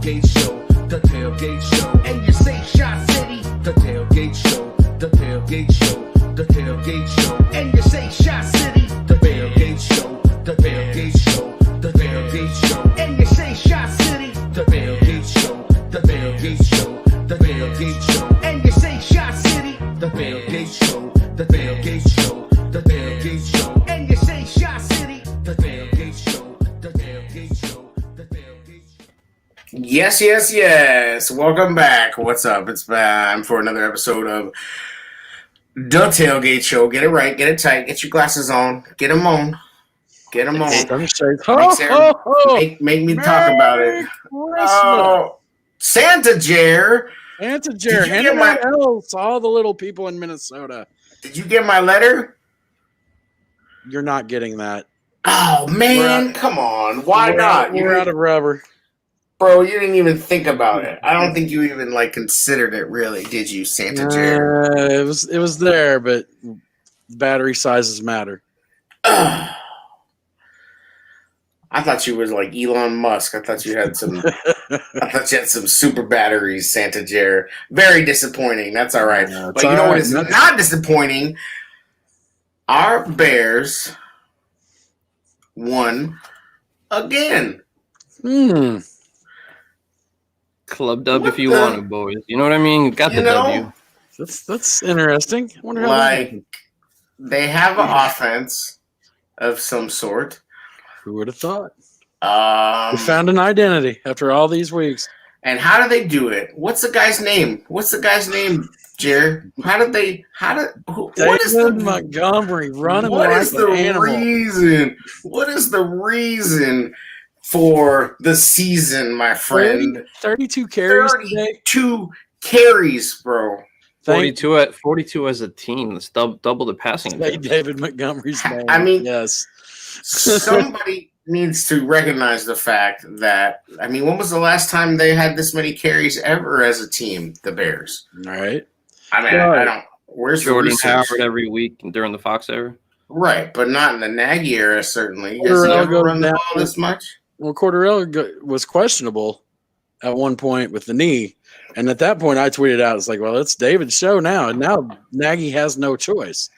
tailgate show, the tailgate show. And you say Shot City, the tailgate show, the tailgate show, the tailgate show. And you say Shot City, the tailgate show, the tailgate show, the tailgate show. And you say Shot City, the tailgate show, the tailgate show, the tailgate show. And you say Shot City, the tailgate show, the tailgate show, the tailgate show. And you say Shot City, the tailgate show, the tailgate show, the tailgate show. Yes, yes, yes. Welcome back. What's up? It's time for another episode of The Tailgate Show. Get it right, get it tight, get your glasses on, get them on. Get them on. Make me talk about it. Oh, Santa Jer. Santa Jer. Handing out L's to all the little people in Minnesota. Did you get my letter? You're not getting that. Oh, man. Come on. Why not? We're out of rubber. Bro, you didn't even think about it. I don't think you even considered it, really, did you, Santa Jer? It was there, but battery sizes matter. I thought you was like Elon Musk. I thought you had some. I thought you had some super batteries, Santa Jer. Very disappointing. That's all right. But you know what is not disappointing? Our Bears won again. Club dub if you want it, boys. You know what I mean? Got the W. That's interesting. I wonder how they have an offense of some sort. Who would have thought? We found an identity after all these weeks. And how do they do it? What's the guy's name? Jared? What is the Montgomery running? What is the reason? What is the reason for the season, my friend? 32 carries. 32 carries, bro. 42 as a team. That's double the passing. David Montgomery's name. I mean, yes. Somebody needs to recognize the fact that, when was the last time they had this many carries ever as a team, the Bears? All right. I don't. Where's Jordan Howard every week during the Fox era? Right, but not in the Nagy era, certainly. Has he ever run the ball this much? Well, Cordarrelle was questionable at one point with the knee. And at that point, I tweeted out, it's like, well, it's David's show now. And now Nagy has no choice.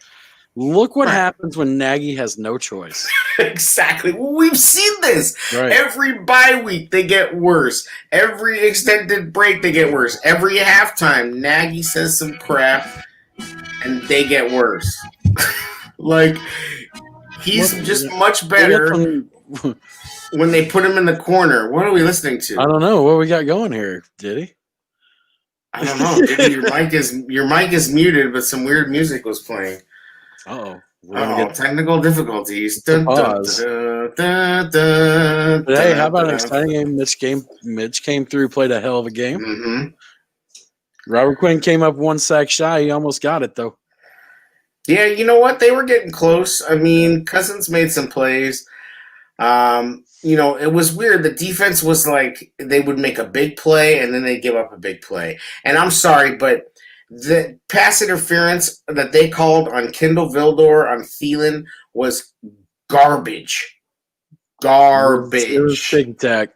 Look what happens when Nagy has no choice. Exactly. Well, we've seen this. Right. Every bye week, they get worse. Every extended break, they get worse. Every halftime, Nagy says some crap, and they get worse. He's just much better when they put him in the corner. What are we listening to? I don't know. What we got going here, Diddy? I don't know. Diddy, your mic is muted, but some weird music was playing. Oh, technical difficulties. Pause. Hey, how about an exciting game? Mitch came through, played a hell of a game. Mm-hmm. Robert Quinn came up one sack shy. He almost got it, though. Yeah, you know what? They were getting close. Cousins made some plays. It was weird. The defense was they would make a big play, and then they'd give up a big play. And I'm sorry, but the pass interference that they called on Kindle Vildor on Thielen was garbage. It was Tic Tac.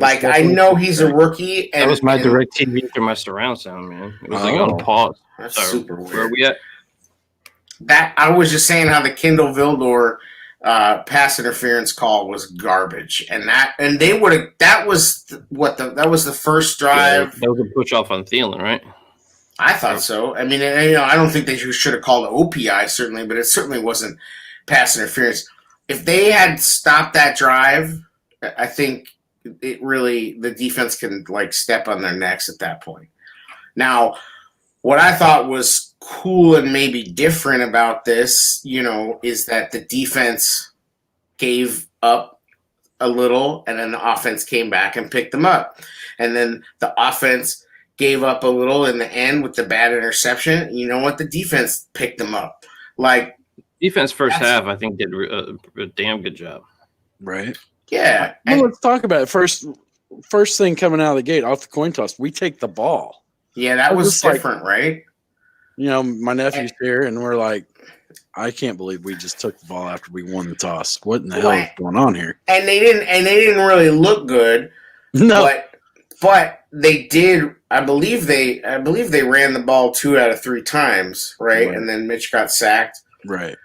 I know he's a rookie. And, that was my direct TV through my surround sound, man. It was on pause. That's super weird. Where are we at? That I was just saying how the Kindle Vildor pass interference call was garbage, that was the first drive. Yeah, that was a push off on Thielen, right? I thought so. I don't think they should have called it OPI, certainly, but it certainly wasn't pass interference. If they had stopped that drive, I think the defense can step on their necks at that point. Now, what I thought was cool and maybe different about this, is that the defense gave up a little, and then the offense came back and picked them up. And then the offense gave up a little in the end with the bad interception. You know what? The defense picked them up. Defense first half, I think, did a damn good job. Right. Yeah. Well, let's talk about it. First thing coming out of the gate, off the coin toss, we take the ball. Yeah, that was different, right? My nephew's here, and we're like, I can't believe we just took the ball after we won the toss. What in the hell is going on here? And they didn't really look good. No. But But they did. I believe they ran the ball 2 out of 3 times, right? Right. And then Mitch got sacked. Right.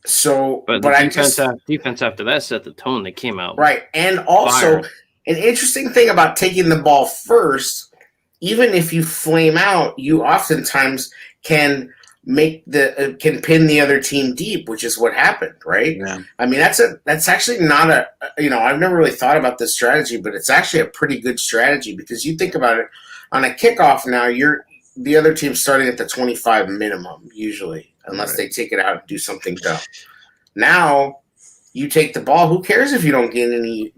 So, But the defense after that set the tone. They came out right, and also fired. an interesting thing about taking the ball first, even if you flame out, you oftentimes can can pin the other team deep, which is what happened, right? Yeah. I mean, that's actually not I've never really thought about this strategy, but it's actually a pretty good strategy because you think about it, on a kickoff now, the other team's starting at the 25 minimum usually, unless they take it out and do something dumb. Now you take the ball. Who cares if you don't get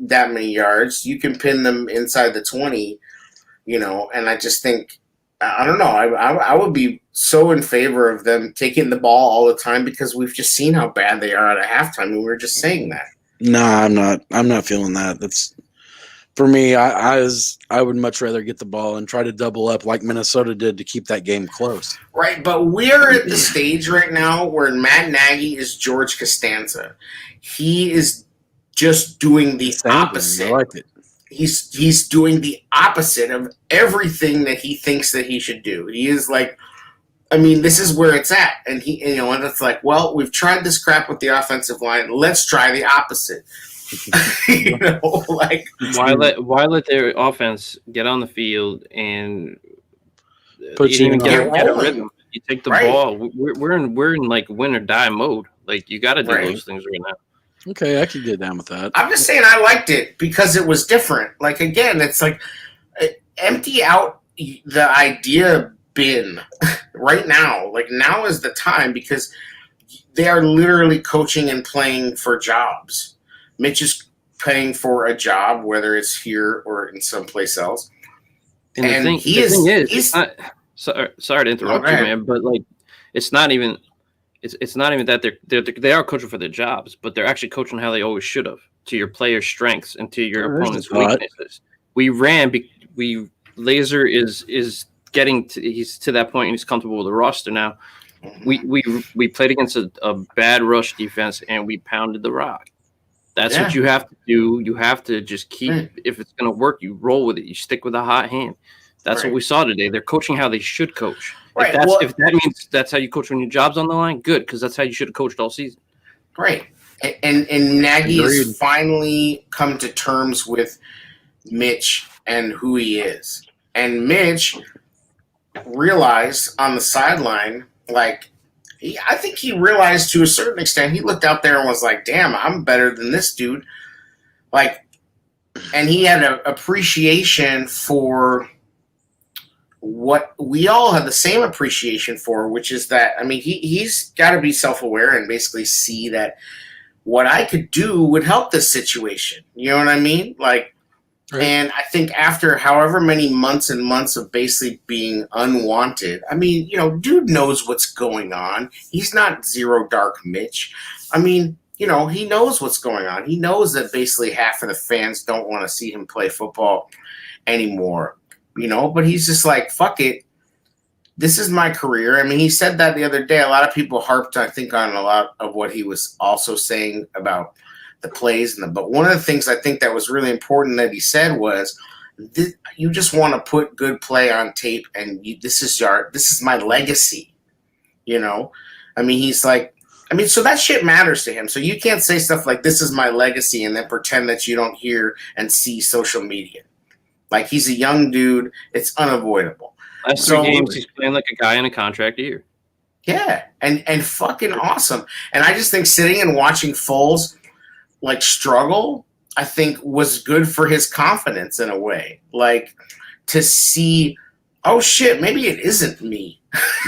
that many yards? You can pin them inside the 20, And I just think, I don't know. I would be so in favor of them taking the ball all the time because we've just seen how bad they are at a halftime, and we were just saying that. No, I'm not. I'm not feeling that. That's for me. I would much rather get the ball and try to double up like Minnesota did to keep that game close. Right, but we're at the stage right now where Matt Nagy is George Costanza. He is just doing the opposite. I like it. He's doing the opposite of everything that he thinks that he should do. He is like, I mean, this is where it's at, and and it's like, well, we've tried this crap with the offensive line. Let's try the opposite. Like why let their offense get on the field and Put you even in get a rolling. rhythm? You take the Right. ball. We're in like win or die mode. Like you got to do Right. those things right now. Okay, I could get down with that. I'm just saying I liked it because it was different. Like, again, it's like empty out the idea bin right now. Like, now is the time because they are literally coaching and playing for jobs. Mitch is playing for a job, whether it's here or in someplace else. And And the thing he's it's not, sorry to interrupt you, ahead. man, but like it's not even that they are coaching for their jobs, but they're actually coaching how they always should have, to your players' strengths and to your There's opponent's a thought. weaknesses. Laser is getting he's to that point and he's comfortable with the roster now. We played against a bad rush defense and we pounded the rock. That's what you have to do. You have to just keep, if it's going to work, you roll with it. You stick with a hot hand. That's what we saw today. They're coaching how they should coach. Right. If that means that's how you coach when your job's on the line, good, because that's how you should have coached all season. Right. And Nagy Agreed. has finally come to terms with Mitch and who he is. And Mitch realized on the sideline, like, I think he realized to a certain extent, he looked out there and was like, damn, I'm better than this dude. Like, and he had an appreciation for what we all have the same appreciation for, which is that, I mean, he's got to be self-aware and basically see that what I could do would help this situation. You know what I mean? Like, and I think after however many months and months of basically being unwanted, I mean, dude knows what's going on. He's not Zero Dark Mitch. I mean, he knows what's going on. He knows that basically half of the fans don't want to see him play football anymore. But he's just like, fuck it. This is my career. I mean, he said that the other day. A lot of people harped, I think, on a lot of what he was also saying about the plays. But one of the things I think that was really important that he said was, you just want to put good play on tape, and this is my legacy. I mean, he's like, so that shit matters to him. So you can't say stuff like, this is my legacy, and then pretend that you don't hear and see social media. Like, he's a young dude. It's unavoidable. Last 3 games, he's playing like a guy in a contract year. Yeah, and fucking awesome. And I just think sitting and watching Foles, like, struggle, I think was good for his confidence in a way. Like, to see, oh, shit, maybe it isn't me.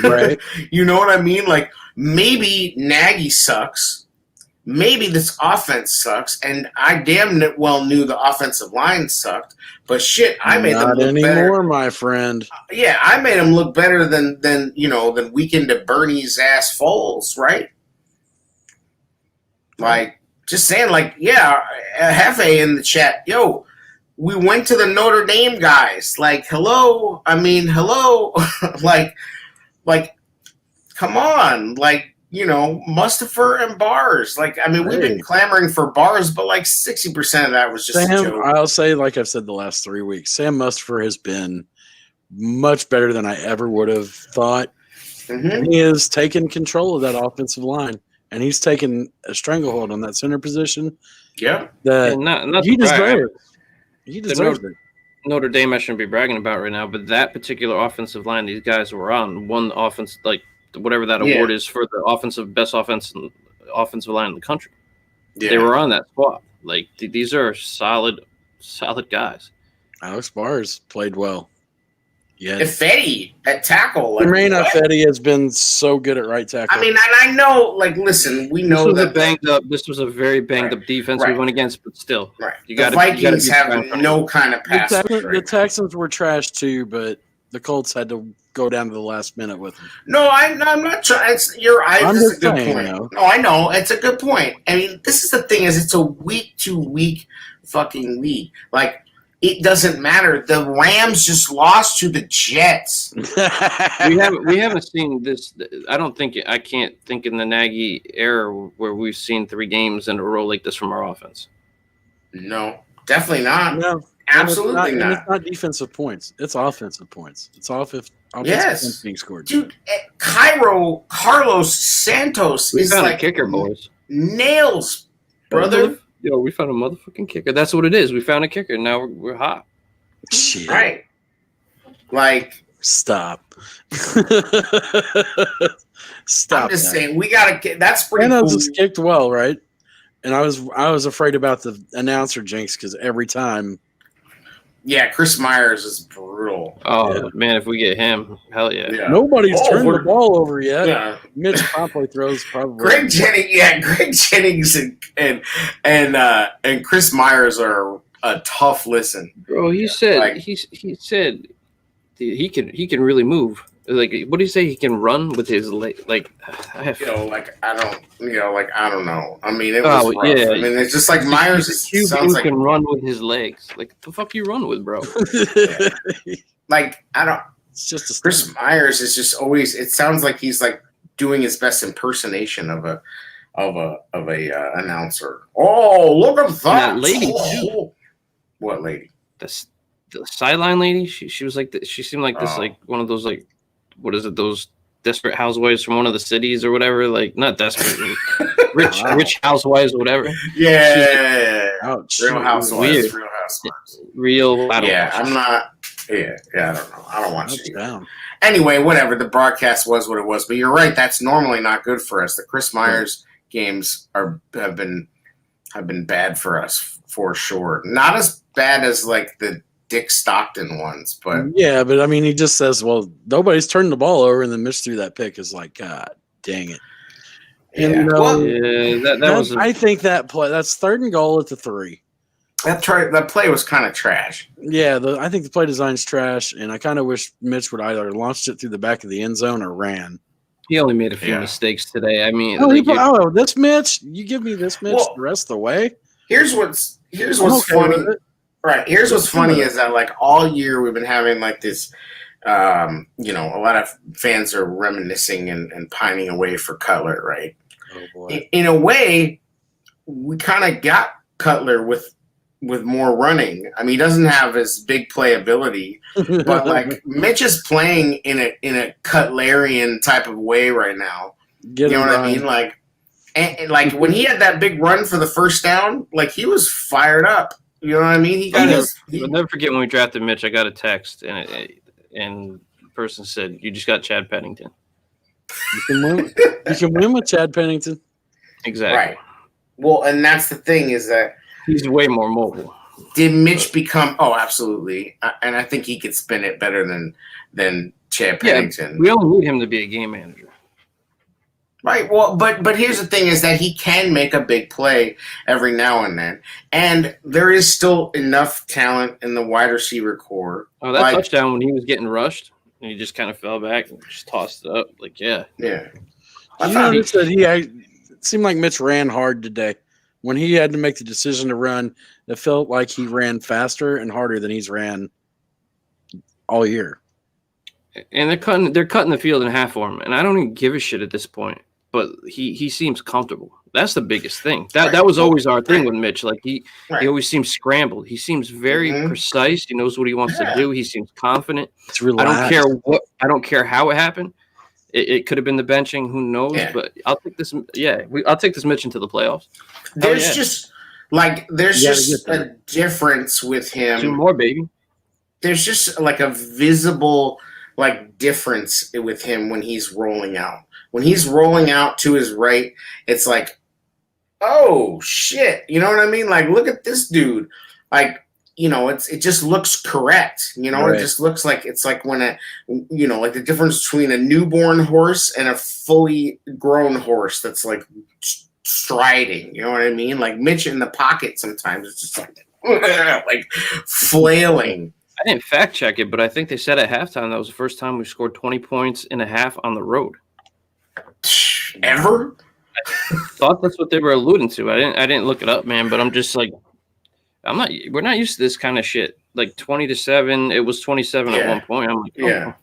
Right. You know what I mean? Like, maybe Nagy sucks. Maybe this offense sucks, and I damn well knew the offensive line sucked. But shit, I made them look anymore, better. my friend. Yeah, I made them look better than Weekend at Bernie's ass Foles, right? Like, just saying, like, yeah, Hefe in the chat, yo, we went to the Notre Dame guys. Like, hello, like, come on, like. Mustafa and Bars. Like, I mean, we've been clamoring for Bars, but like 60% of that was just a Sam, joke. I'll say, like I've said the last 3 weeks, Sam Mustafa has been much better than I ever would have thought. Mhm. He has taken control of that offensive line, and he's taken a stranglehold on that center position Yep. that And not he to brag, deserves. He deserves it. Notre Dame I shouldn't be bragging about right now, but that particular offensive line these guys were on won the offense, like whatever that award is for the best offensive line in the country. Yeah. They were on that spot. Like these are solid guys. Alex Bars played well. Yeah. Ifedi at tackle. Like, Jermaine what? Ifedi has been so good at right tackle. I mean, and I know, like, listen, we know This was a very banged up defense we went against, but still, right. You The got Vikings have no kind of pass. The Texans were trash too, but the Colts had to go down to the last minute with them. No, I'm not trying. This is a good point. Though. No, I know it's a good point. I mean, this is the thing: is it's a week to week fucking league. Like, it doesn't matter. The Rams just lost to the Jets. we haven't seen this. I can't think in the Nagy era where we've seen 3 games in a row like this from our offense. No, definitely not. No, absolutely and not. it's not defensive points. It's offensive points. It's offensive points being scored. Dude, Carlos Santos We is found like a kicker, boys. nails, brother. Yo, we found a motherfucking kicker. That's what it is. We found a kicker. Now we're hot. Shit. Right. Like, stop. Stop. I'm just saying, we gotta get. That's pretty Reynolds cool. has kicked well, right? And I was afraid about the announcer jinx because every time. Yeah, Chris Myers is brutal. Oh man, if we get him, hell yeah. Nobody's turned the ball over yet. Yeah. Mitch promptly throws probably. Greg Jennings and Chris Myers are a tough listen. Bro, he said he said he can really move. Like, what do you say? He can run with his leg. Like, I don't know. I mean, it was rough. Yeah. I mean, it's just like Myers sounds like can run with his legs. Like, the fuck you run with, bro? Like, I don't. It's just Chris Myers is just always. It sounds like he's like doing his best impersonation of a announcer. Oh, look at that lady too. What lady? The sideline lady. She was like she seemed like this like one of those like what is it, those desperate housewives from one of the cities or whatever, like not desperate, rich housewives or whatever. Yeah. Ouch. Real Housewives. Real. Yeah, I'm not. Yeah, I don't know. I don't watch it. Down. Anyway, whatever. The broadcast was what it was, but you're right. That's normally not good for us. The Chris Myers games have been bad for us for sure. Not as bad as like the Dick Stockton ones, but yeah, but I mean, he just says, "Well, nobody's turned the ball over," and then Mitch threw that pick. Is like, God dang it! Yeah. And, that was. I think that play. That's 3rd and goal at the 3. That play was kind of trash. Yeah, I think the play design's trash, and I kind of wish Mitch would either launched it through the back of the end zone or ran. He only made a few mistakes today. I mean, this Mitch, you give me this Mitch the rest of the way. Here's what's funny. Right. Here's what's funny is that like all year we've been having like this, a lot of fans are reminiscing and pining away for Cutler, right? Oh boy. In a way, we kind of got Cutler with more running. I mean, he doesn't have his big playability, but like Mitch is playing in a Cutlerian type of way right now. You know what I mean? Like, and like when he had that big run for the first down, like he was fired up. You know what I mean? I'll never forget when we drafted Mitch. I got a text, and the person said, "You just got Chad Pennington." You can win with Chad Pennington. Exactly. Right. Well, and that's the thing is that he's way more mobile. Did Mitch become? Oh, absolutely. And I think he could spin it better than Chad Pennington. Yeah, we only need him to be a game manager. Right. Well, but here's the thing is that he can make a big play every now and then. And there is still enough talent in the wide receiver core. Oh, that touchdown when he was getting rushed and he just kind of fell back and just tossed it up. Like, yeah. Yeah. I noticed that it seemed like Mitch ran hard today. When he had to make the decision to run, it felt like he ran faster and harder than he's ran all year. And they're cutting the field in half for him. And I don't even give a shit at this point. but he seems comfortable. That's the biggest thing. That was always our thing with Mitch. Like he always seems scrambled. He seems very precise. He knows what he wants to do. He seems confident. It's relaxed. I don't care how it happened. It could have been the benching. Who knows? Yeah. But I'll take this. Yeah, I'll take this Mitch into the playoffs. There's just a difference with him. 2 more, baby. There's just like a visible difference with him when he's rolling out. When he's rolling out to his right, it's like, oh shit, you know what I mean? Like, look at this dude. Like, it just looks correct. It just looks like it's like when like the difference between a newborn horse and a fully grown horse that's like striding. You know what I mean? Like Mitch in the pocket sometimes it's just like flailing. I didn't fact check it, but I think they said at halftime that was the first time we scored 20 points in a half on the road. Ever? I thought that's what they were alluding to. I didn't look it up, man, but I'm just like, we're not used to this kind of shit. Like 20-7, it was 27 at one point. I'm like, yeah.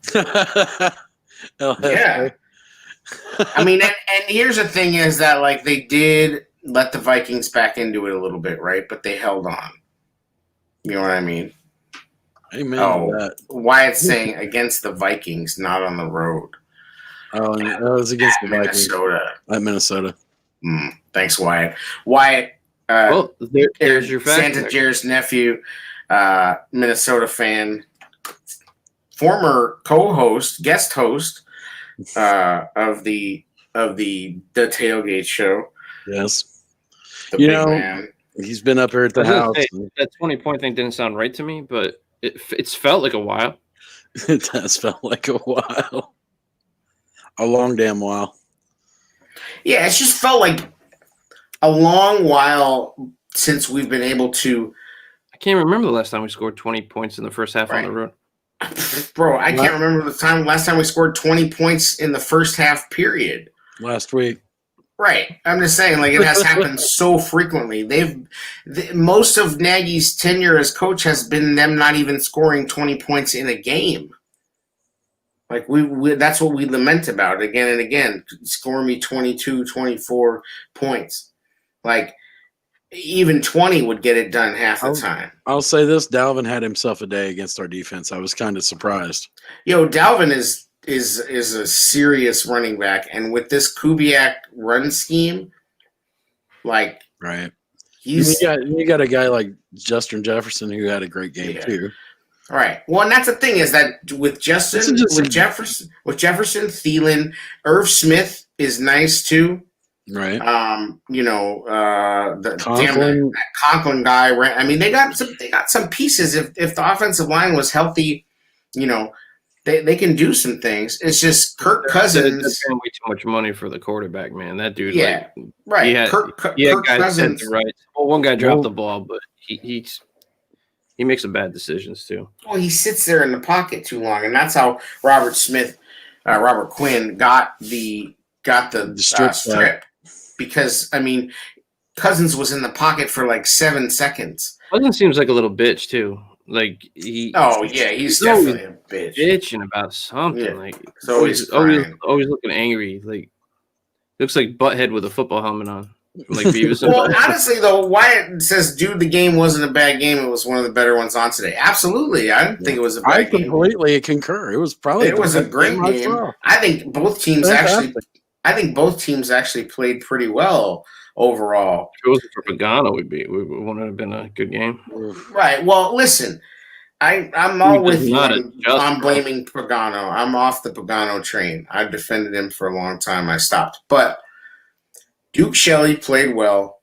I mean, and here's the thing is that like they did let the Vikings back into it a little bit, right? But they held on. You know what I mean? Amen. That. Wyatt's saying against the Vikings, not on the road. Oh, it was against the Vikings. At Minnesota. Thanks, Wyatt. Wyatt, there's your fact. Santa Jair's nephew, Minnesota fan, former guest host of the Tailgate Show. Yes. The big man. He's been up here at the house. That 20-point thing didn't sound right to me, but it's felt like a while. It does felt like a while. A long damn while. Yeah, it's just felt like a long while since we've been able to. I can't remember the last time we scored 20 points in the first half on the road. Bro, I can't remember last time we scored 20 points in the first half period. Last week. Right. I'm just saying, like, it has happened so frequently. Most of Nagy's tenure as coach has been them not even scoring 20 points in a game. Like, we that's what we lament about again and again. Score me 22, 24 points. Like, even 20 would get it done half the time. I'll say this, Dalvin had himself a day against our defense. I was kind of surprised. Yo, Dalvin is a serious running back, and with this Kubiak run scheme, like, right, you got a guy like Justin Jefferson who had a great game too. All right. Well, and that's the thing is that with Jefferson, Thielen, Irv Smith is nice too. Right. The Conklin guy. Right. I mean, they got some pieces. If the offensive line was healthy, they can do some things. It's just Kirk Cousins. They're paying way too much money for the quarterback, man. That dude. Yeah. Right. Kirk Cousins. Right. Well, one guy dropped the ball, but he makes some bad decisions too. Well, he sits there in the pocket too long, and that's how Robert Quinn got the strip. Because I mean, Cousins was in the pocket for like 7 seconds. Cousins seems like a little bitch too. Like he's definitely a bitch. Bitching about something. Yeah. Like always looking angry. Like looks like Butthead with a football helmet on. Like Beavis. Well, honestly though, Wyatt says, "Dude, the game wasn't a bad game. It was one of the better ones on today." Absolutely, I didn't think it was a bad game. I completely concur. It was a great game. I think both teams actually played pretty well overall. If it wasn't for Pagano, we wouldn't have been a good game. Right. Well, listen, I'm all with you. I'm blaming Pagano. I'm off the Pagano train. I defended him for a long time. I stopped. But Duke Shelley played well.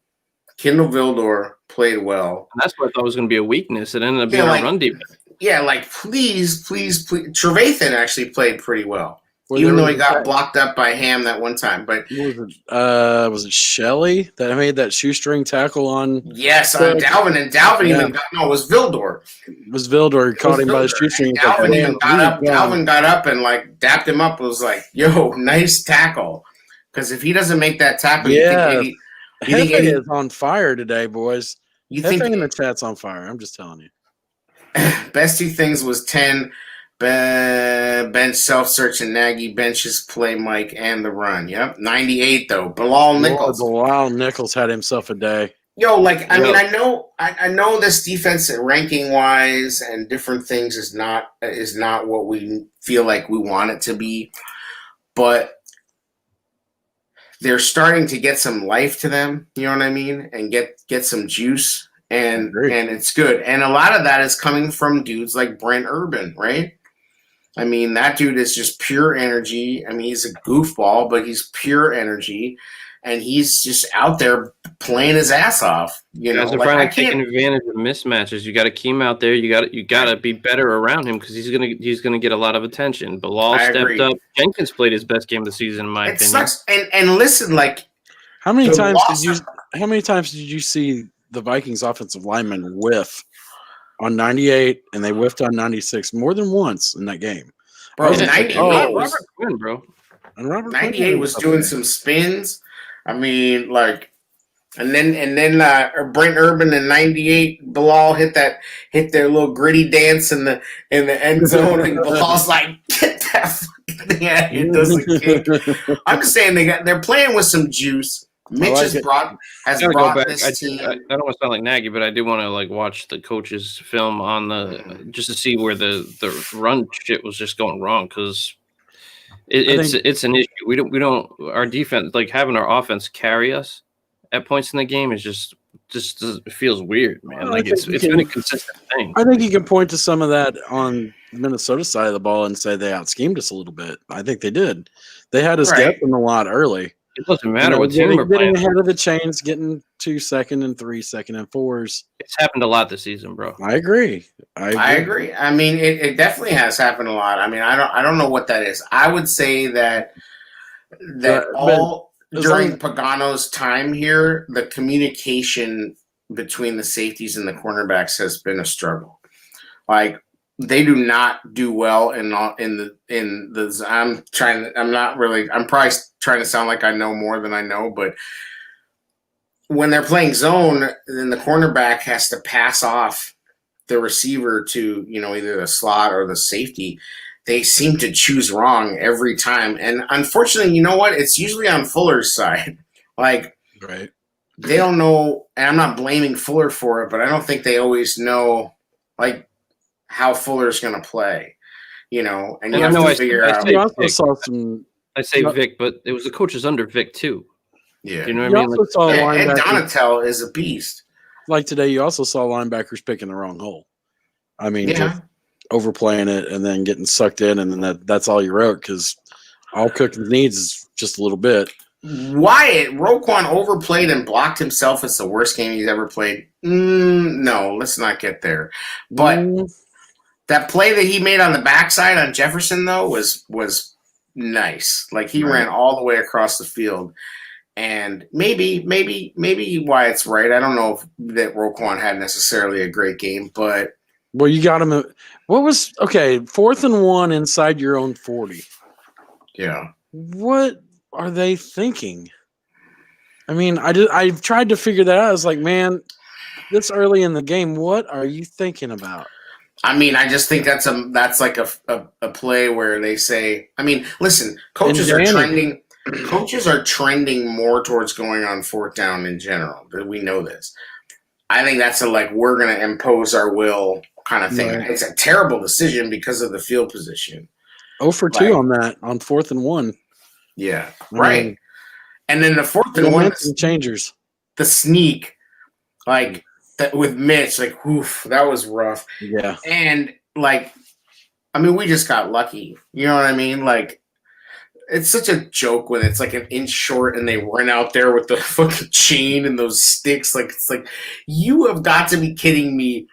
Kindle Vildor played well. And that's what I thought was going to be a weakness. It ended up being a run defense. Yeah, like, please. Trevathan actually played pretty well. Even though he got blocked up by Ham that one time. But was it Shelley that made that shoestring tackle on? Yes, on Dalvin. And Dalvin it was Vildor. It was Vildor. Caught him by the shoestring. Dalvin got up and, like, dapped him up. It was like, yo, nice tackle. Because if he doesn't make that tackle, Hefe is on fire today, boys. Hefe in the chat's on fire. I'm just telling you. Best two things was 10 Bench self-search and Nagy benches play Mike and the run. Yep. 98 though. Bilal Nichols. Wow, Nichols had himself a day. Yo, like I Yo. mean, I know this defense ranking wise and different things is not what we feel like we want it to be, but they're starting to get some life to them. You know what I mean? And get some juice, and Agreed. it's good. And a lot of that is coming from dudes like Brent Urban, right? I mean, that dude is just pure energy. I mean, he's a goofball, but he's pure energy. And he's just out there playing his ass off. You know, Guys are like, finally I can't. taking advantage of mismatches. You got to keep him out there. You got to be better around him because he's gonna get a lot of attention. Bilal I stepped agree. up. Jenkins played his best game of the season, in my It opinion. sucks. And listen, like How many The times loss did you? of- How many times did you see the Vikings offensive lineman whiff on 98 and they whiffed on 96 more than once in that game? bro, I was like, 98 oh, was Robert Quinn, bro. And Robert 98 was doing some spins. I mean, like, and then Brent Urban in 98, Bilal hit their little gritty dance in the end zone, and Bilal's like, get that fucking thing out of here, doesn't kick. I'm just saying they're playing with some juice. Mitch like has it. brought I gotta go brought back. this team. I don't want to sound like Nagy, but I do want to like watch the coach's film on the just to see where the run shit was just going wrong because it's an issue. We don't our defense like having our offense carry us at points in the game is just it feels weird, man. Well, I Like think it's you been can- a consistent thing. I think you can point to some of that on Minnesota side of the ball and say they out schemed us a little bit. I think they did. They had us Right. guessing a lot early. It doesn't You matter know, what team we're getting playing. ahead of the chains, getting 2 second and 3 second and 4s. It's happened a lot this season, bro. I agree. I agree. I mean, it definitely has happened a lot. I mean, I don't know what that is. I would say that But all as during long- Pagano's time here, the communication between the safeties and the cornerbacks has been a struggle. Like they do not do well in the. I'm probably trying to sound like I know more than I know, but when they're playing zone, then the cornerback has to pass off the receiver to, either the slot or the safety. They seem to choose wrong every time. And unfortunately, you know what? It's usually on Fuller's side. Like, Right. they don't know, and I'm not blaming Fuller for it, but I don't think they always know, like, how Fuller's going to play, and And you I have know to I- figure I out. say- You also Vic. saw some. I say No. Vic, but it was the coaches under Vic too. Yeah. You know You what I mean? also Like, saw And linebackers Donatel is a beast. like today. You also saw linebackers picking the wrong hole. I mean, Yeah. just overplaying it and then getting sucked in, and then that's all you wrote because all Cookins needs is just a little bit. Wyatt, Roquan overplayed and blocked himself. It's the worst game he's ever played. No, let's not get there. But that play that he made on the backside on Jefferson, though, was nice. Like, he ran all the way across the field. And maybe Wyatt's right. I don't know if that Roquan had necessarily a great game, but Well, you got him. What was okay? 4th and 1 inside your own 40. yeah. What are they thinking? I mean, I've tried to figure that out. I was like, man, this early in the game, what are you thinking about? I mean, I just think that's like a play where they say, I mean, listen, coaches are Danny. trending more towards going on 4th down in general. We know this. I think that's we're going to impose our will kind of thing. Right. It's a terrible decision because of the field position. 0 for 2 Right. on that on 4th and 1. Yeah, I right. mean, And then the 4th and 1, momentum changers. the sneak, that with Mitch, oof, that was rough. Yeah. And we just got lucky. You know what I mean? It's such a joke when it's an inch short and they run out there with the fucking chain and those sticks. It's you have got to be kidding me.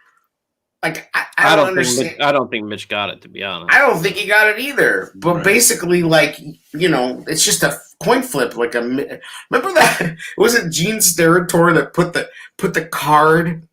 I don't understand. I don't think Mitch got it, to be honest. I don't think he got it either. But Right. basically, it's just a coin flip. Remember that? Was it Gene Steratore that put the card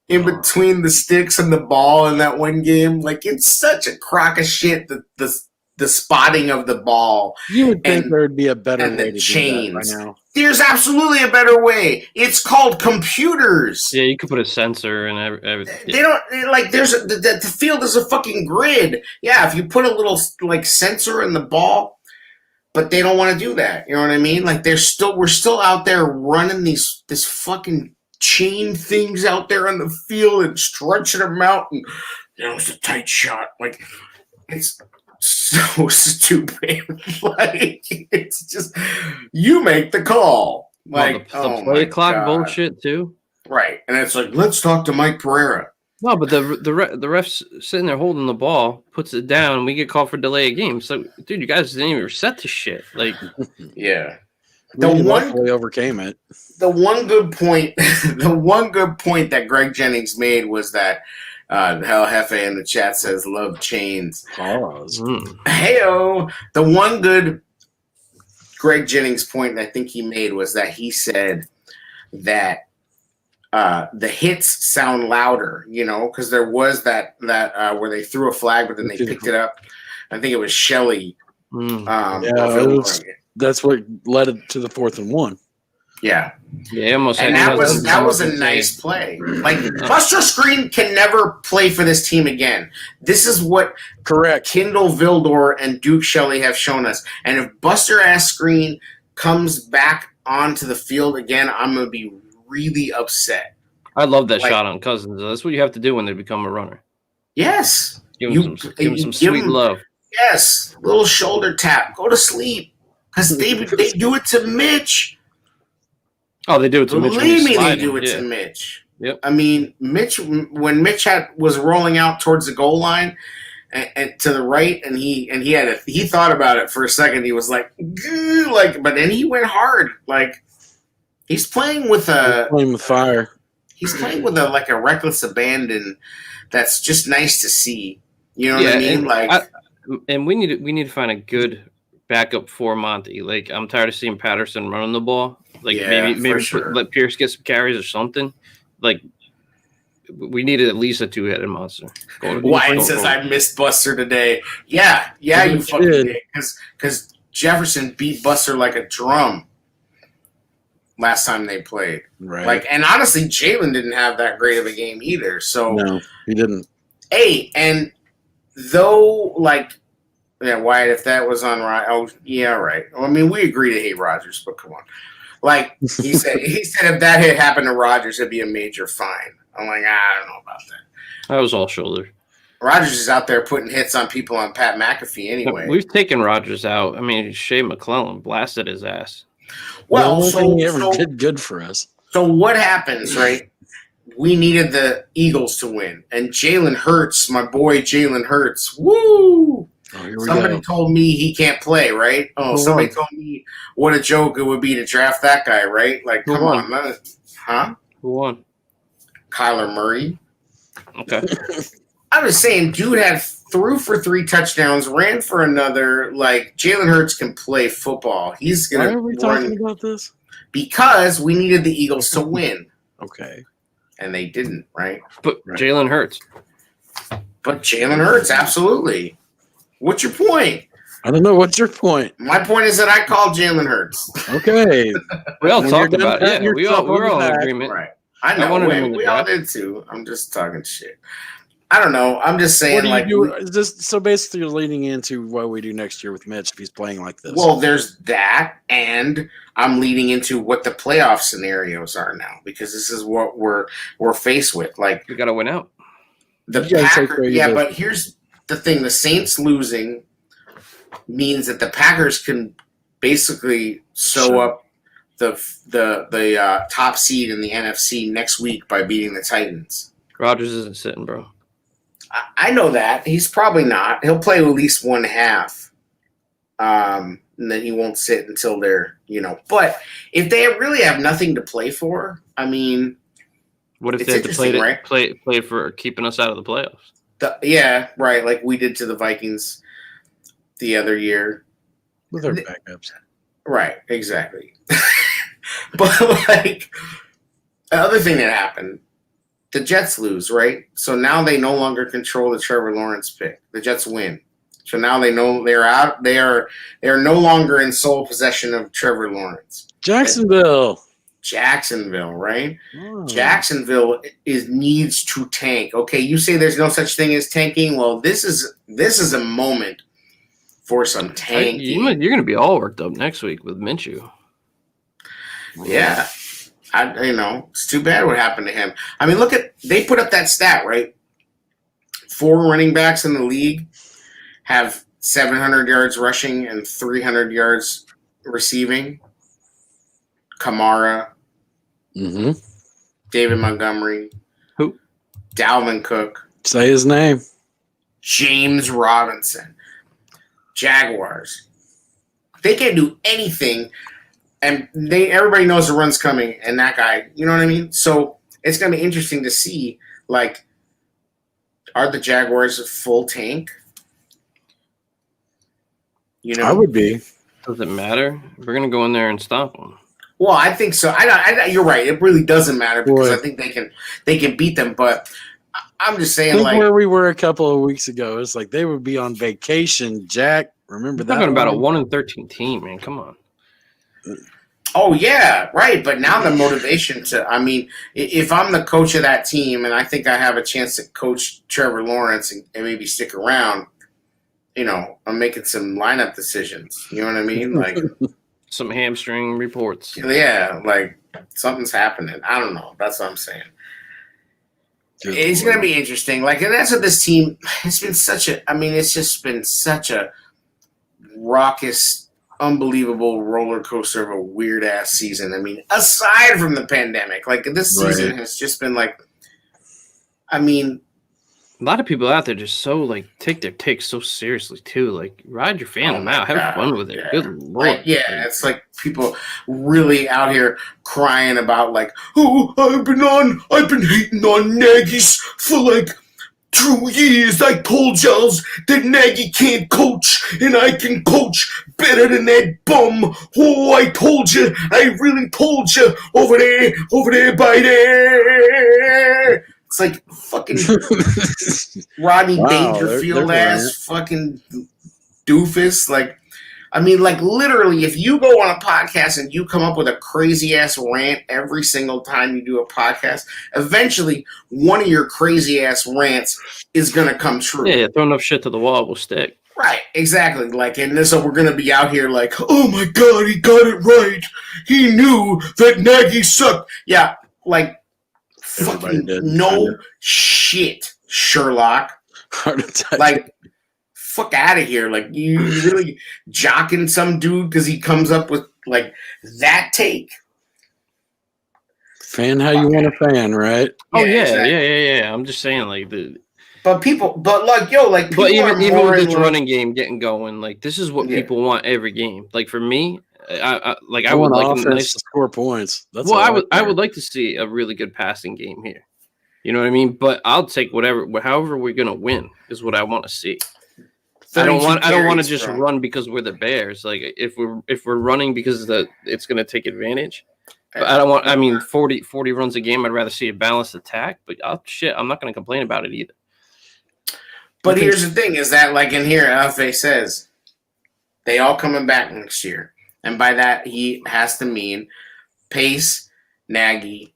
in between the sticks and the ball in that one game? It's such a crock of shit that the spotting of the ball. You would think And- there would be a better and the way to chains. do that by now. There's absolutely a better way. It's called computers. Yeah, you could put a sensor and everything. They don't like. The field is a fucking grid. Yeah, if you put a little like sensor in the ball, but they don't want to do that. You know what I mean? Like we're still out there running this fucking chain things out there on the field and stretching them out, and it's a tight shot. Like it's so stupid. Like it's just you make the call. Like the play clock bullshit too. Right, and it's like let's talk to Mike Pereira. No, but the ref's sitting there holding the ball, puts it down, and we get called for delay of game. So, dude, you guys didn't even reset the shit. Like, yeah, We luckily overcame it. The one good point that Greg Jennings made was that Hell Hefe in the chat says love chains. Pause. Heyo. The one good Greg Jennings point that I think he made was that he said that the hits sound louder, because there was that where they threw a flag, but then they picked it up. I think it was Shelley. That's what led it to the 4th and 1. Yeah. Yeah, almost. And that was a nice play. Like Buster Screen can never play for this team again. This is what Kindle Vildor and Duke Shelley have shown us. And if Buster Ass Screen comes back onto the field again, I'm gonna be really upset. I love that shot on Cousins. That's what you have to do when they become a runner. Yes. Give him some sweet love. Yes. Little shoulder tap. Go to sleep. Because they do it to Mitch. Oh, they do it to Mitch. Believe me, they do it to Mitch. Yep. I mean, when Mitch was rolling out towards the goal line and to the right, and he thought about it for a second. He was like, but then he went hard. Like he's playing with fire. He's playing with a reckless abandon. That's just nice to see. You know what I mean? And we need to find a good backup for Monty. Like I'm tired of seeing Patterson running the ball. Like maybe let Pierce get some carries or something. Like we needed at least a 2-headed monster. Wyatt says I missed Buster today. Yeah, you fucking did. Because Jefferson beat Buster like a drum last time they played. Right. And honestly, Jalen didn't have that great of a game either. So no, he didn't. Hey, and though Wyatt, if that was on right, right. Well, I mean, we agree to hate Rodgers, but come on. Like he said if that had happened to Rodgers, it'd be a major fine. I'm like, I don't know about that. That was all shoulder. Rodgers is out there putting hits on people on Pat McAfee anyway. We've taken Rodgers out. I mean, Shea McClellan blasted his ass. Well, he ever did good for us. So what happens, right? We needed the Eagles to win, and Jalen Hurts, my boy Jalen Hurts, woo! Somebody told me he can't play, right? Somebody told me what a joke it would be to draft that guy, right? Like, come on, huh? Who won? Kyler Murray. Okay. I was saying, dude threw for 3 touchdowns, ran for another. Like, Jalen Hurts can play football. He's gonna. Why are we talking about this? Because we needed the Eagles to win. Okay. And they didn't, right? But Jalen Hurts. But Jalen Hurts, absolutely. What's your point? I don't know. What's your point? My point is that I called Jalen Hurts. Okay. We all talked about it. Yeah, we're all in agreement. Right. I know. We all did too. I'm just talking shit. I don't know. I'm just saying, so basically, you're leading into what we do next year with Mitch if he's playing like this. Well, there's that, and I'm leading into what the playoff scenarios are now because this is what we're faced with. Like we got to win out. The Packers, but here's the thing: the Saints losing means that the Packers can basically sew up the top seed in the NFC next week by beating the Titans. Rodgers isn't sitting, bro. I know that. He's probably not. He'll play at least one half. And then he won't sit until they're, But if they really have nothing to play for, I mean. What if they had to play for keeping us out of the playoffs? Yeah, right. Like we did to the Vikings the other year. With our backups. Right, exactly. But, the other thing that happened. The Jets lose, right? So now they no longer control the Trevor Lawrence pick. The Jets win. So now they know they're out. They are no longer in sole possession of Trevor Lawrence. Jacksonville. Jacksonville, right? Oh. Jacksonville needs to tank. Okay, you say there's no such thing as tanking. Well, this is a moment for some tanking. You're going to be all worked up next week with Minshew. Yeah, it's too bad what happened to him. I mean, they put up that stat, right? 4 running backs in the league have 700 yards rushing and 300 yards receiving. Kamara, David Montgomery, who? Dalvin Cook, Say his name. James Robinson, Jaguars. They can't do anything, and everybody knows the run's coming, and that guy, you know what I mean? So it's going to be interesting to see, like, are the Jaguars a full tank? You know, I would be. Does it matter? We're going to go in there and stop them. Well, I think so. You're right. It really doesn't matter because Boy. I think they can beat them. But I'm just saying, Think like, where we were a couple of weeks ago. It's like they would be on vacation. Jack, remember We're that? talking about a one? 1-13 team, man. Come on. oh yeah, right. But now the motivation if I'm the coach of that team and I think I have a chance to coach Trevor Lawrence and maybe stick around, I'm making some lineup decisions. You know what I mean? Like. Some hamstring reports. Yeah, like something's happening. I don't know. That's what I'm saying. Good It's Lord. going to be interesting. Like, and that's what this team. It's been it's just been such a raucous, unbelievable roller coaster of a weird ass season. I mean, aside from the pandemic, like this season has just been like. I mean, A lot of people out there just so like take their takes so seriously too. Like ride your fandom my out, have God, fun with it. yeah. Good lord. It's like people really out here crying about like, oh, I've been hating on Nagy's for like 2 years. I told y'all that Nagy can't coach and I can coach better than that bum. Oh, I told you, I really told you over there by there. It's like fucking Rodney Dangerfield ass fucking doofus. Like, I mean, like literally, if you go on a podcast and you come up with a crazy ass rant every single time you do a podcast, eventually one of your crazy ass rants is gonna come true. Yeah, throw enough shit to the wall will stick. Right, exactly. Like, and so we're gonna be out here like, oh my god, he got it right. He knew that Nagy sucked. Yeah, like. Everybody Fucking did, no kinda. shit, Sherlock. Heart attack. Like, fuck out of here. Like, you really jocking some dude because he comes up with, like, that take? Fan how you want to fan, right? Oh yeah, exactly. yeah. I'm just saying like But people even more with in this love- running game getting going, like this is what Yeah. people want every game. Like for me, I would want like a offense nice. to score points. That's Well, all I care. would like to see a really good passing game here. You know what I mean? But I'll take however we're gonna win is what I want to see. I don't want to carries, just bro. run because we're the Bears. Like if we're running because it's gonna take advantage. But I don't want. I mean, 40 runs a game. I'd rather see a balanced attack. But I'm not gonna complain about it either. But here's the thing: is that like in here, LFA says they all coming back next year, and by that he has to mean Pace, Nagy,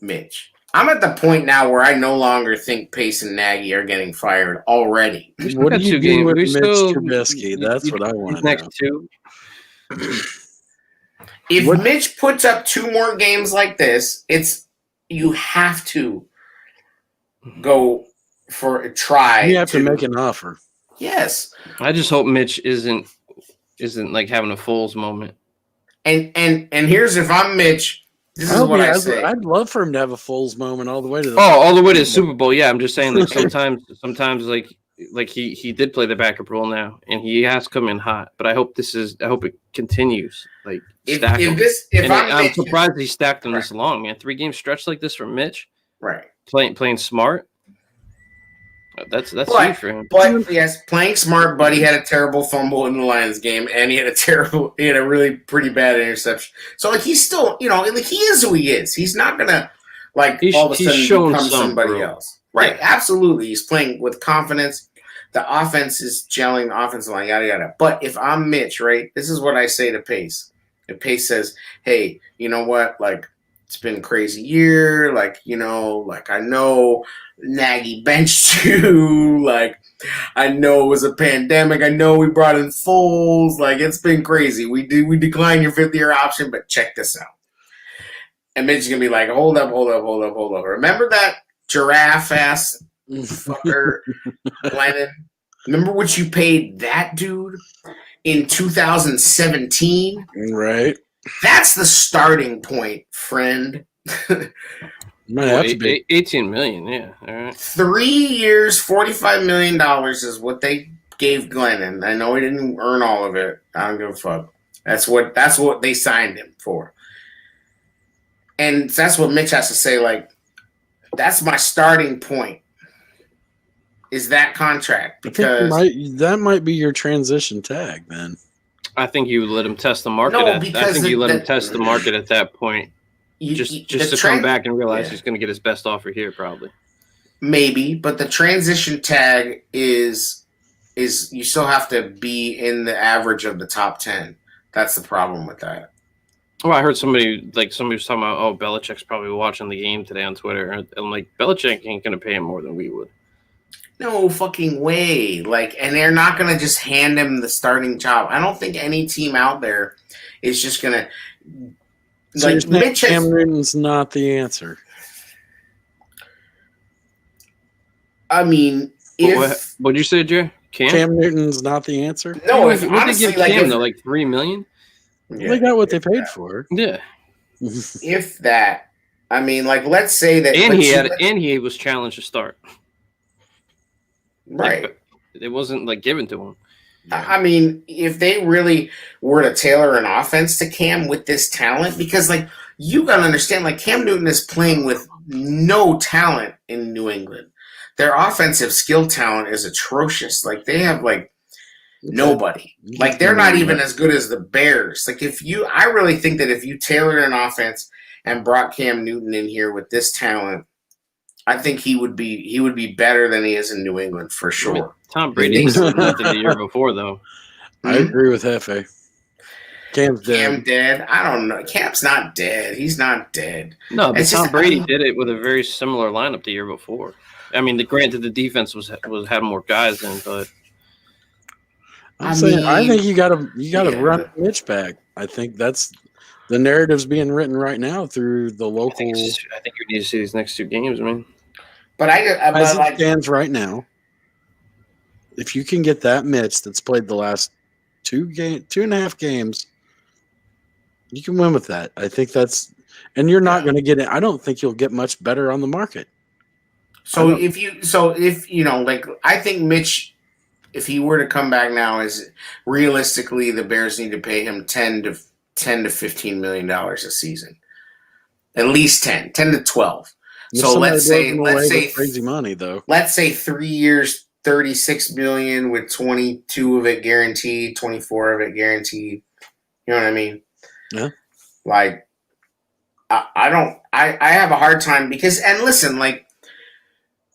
Mitch. I'm at the point now where I no longer think Pace and Nagy are getting fired already. What do got you two do games. with We Mitch still- Trubisky? That's what I want to Next know. two. If What- Mitch puts up 2 more games like this, you have to go for a try. You have to make an offer. Yes. I just hope Mitch isn't like having a Foles moment. And here's if I'm Mitch, this is what I say. I'd love for him to have a Foles moment all the way to the. Oh, all the way to the Super Bowl. Yeah, I'm just saying. Like sometimes, like he did play the backup role now, and he has come in hot. But I hope it continues. Like stack him. If I'm I'm Mitch, surprised he stacked them this long, man. 3 game stretch like this from Mitch, right. playing smart. That's But- huge for him. But yes, playing smart, but he had a terrible fumble in the Lions game, and he had a really pretty bad interception. So like he's still, like he is who he is. He's not gonna like He's- all of a he's sudden shown become some somebody growth. else. Right, absolutely. He's playing with confidence. The offense is gelling, the offensive line, yada yada. But if I'm Mitch, right, this is what I say to Pace. If Pace says, "Hey, you know what? Like, it's been a crazy year. Like, you know, like I know Nagy benched you. Like, I know it was a pandemic. I know we brought in Foles. Like, it's been crazy. We declined your 5th-year option, but check this out." And Mitch is gonna be like, "Hold up. Remember that giraffe ass fucker, Glennon? Remember what you paid that dude in 2017? Right. That's the starting point, friend." Might have to be. 18 million, yeah. All right. 3 years, $45 million is what they gave Glennon. I know he didn't earn all of it. I don't give a fuck. That's what they signed him for. And that's what Mitch has to say, like, that's my starting point. Is that contract? Because that might be your transition tag then. I think you let him test the market. No, I because think you let him test the market at that point, you, just the to trend- come back and realize yeah. he's going to get his best offer here, probably. Maybe, but the transition tag is you still have to be in the average of the top 10. That's the problem with that. Well, I heard somebody was talking about, oh, Belichick's probably watching the game today on Twitter. And I'm like, Belichick ain't going to pay him more than we would. No fucking way. Like, and they're not going to just hand him the starting job. I don't think any team out there is just going to. So Like, you're saying Mitch Cam has, Newton's not the answer. I mean, if. What'd you say, Jay? Cam Newton's not the answer. No, what if did they honestly, give like, Cam, if, though? Like $3 million? They got what they paid for. Yeah. if that, I mean, like, let's say that. And he was challenged to start. Right. Like, it wasn't like given to him. I mean, if they really were to tailor an offense to Cam with this talent, because, like, you got to understand, like, Cam Newton is playing with no talent in New England. Their offensive skill talent is atrocious. Like, they have, like, nobody. Like, they're not even as good as the Bears. Like, I really think that if you tailored an offense and brought Cam Newton in here with this talent, I think he would be better than he is in New England for sure. I mean, Tom Brady was nothing the year before, though. I agree with Hefe. Cam's dead. Cam dead? I don't know. Cam's not dead. He's not dead. No, but It's Tom just- Brady did it with a very similar lineup the year before. I mean, granted, the defense had more guys in, but I'm saying, I think you gotta yeah. run Mitch back. I think that's the narrative's being written right now through the I local. think you need to see these next 2 games, man. But As it like, stands right now, if you can get that Mitch that's played the last 2.5 games, you can win with that. I think that's, and you're not going to get it. I don't think you'll get much better on the market. if you know, like, I think Mitch, if he were to come back now, is realistically the Bears need to pay him $10 to $15 million a season, at least 10 to 12. If So somebody let's blows say him away with crazy money though. Let's say 3 years, $36 million with 22 of it guaranteed, 24 of it guaranteed. You know what I mean? Yeah. Like, I have a hard time because, and listen, like,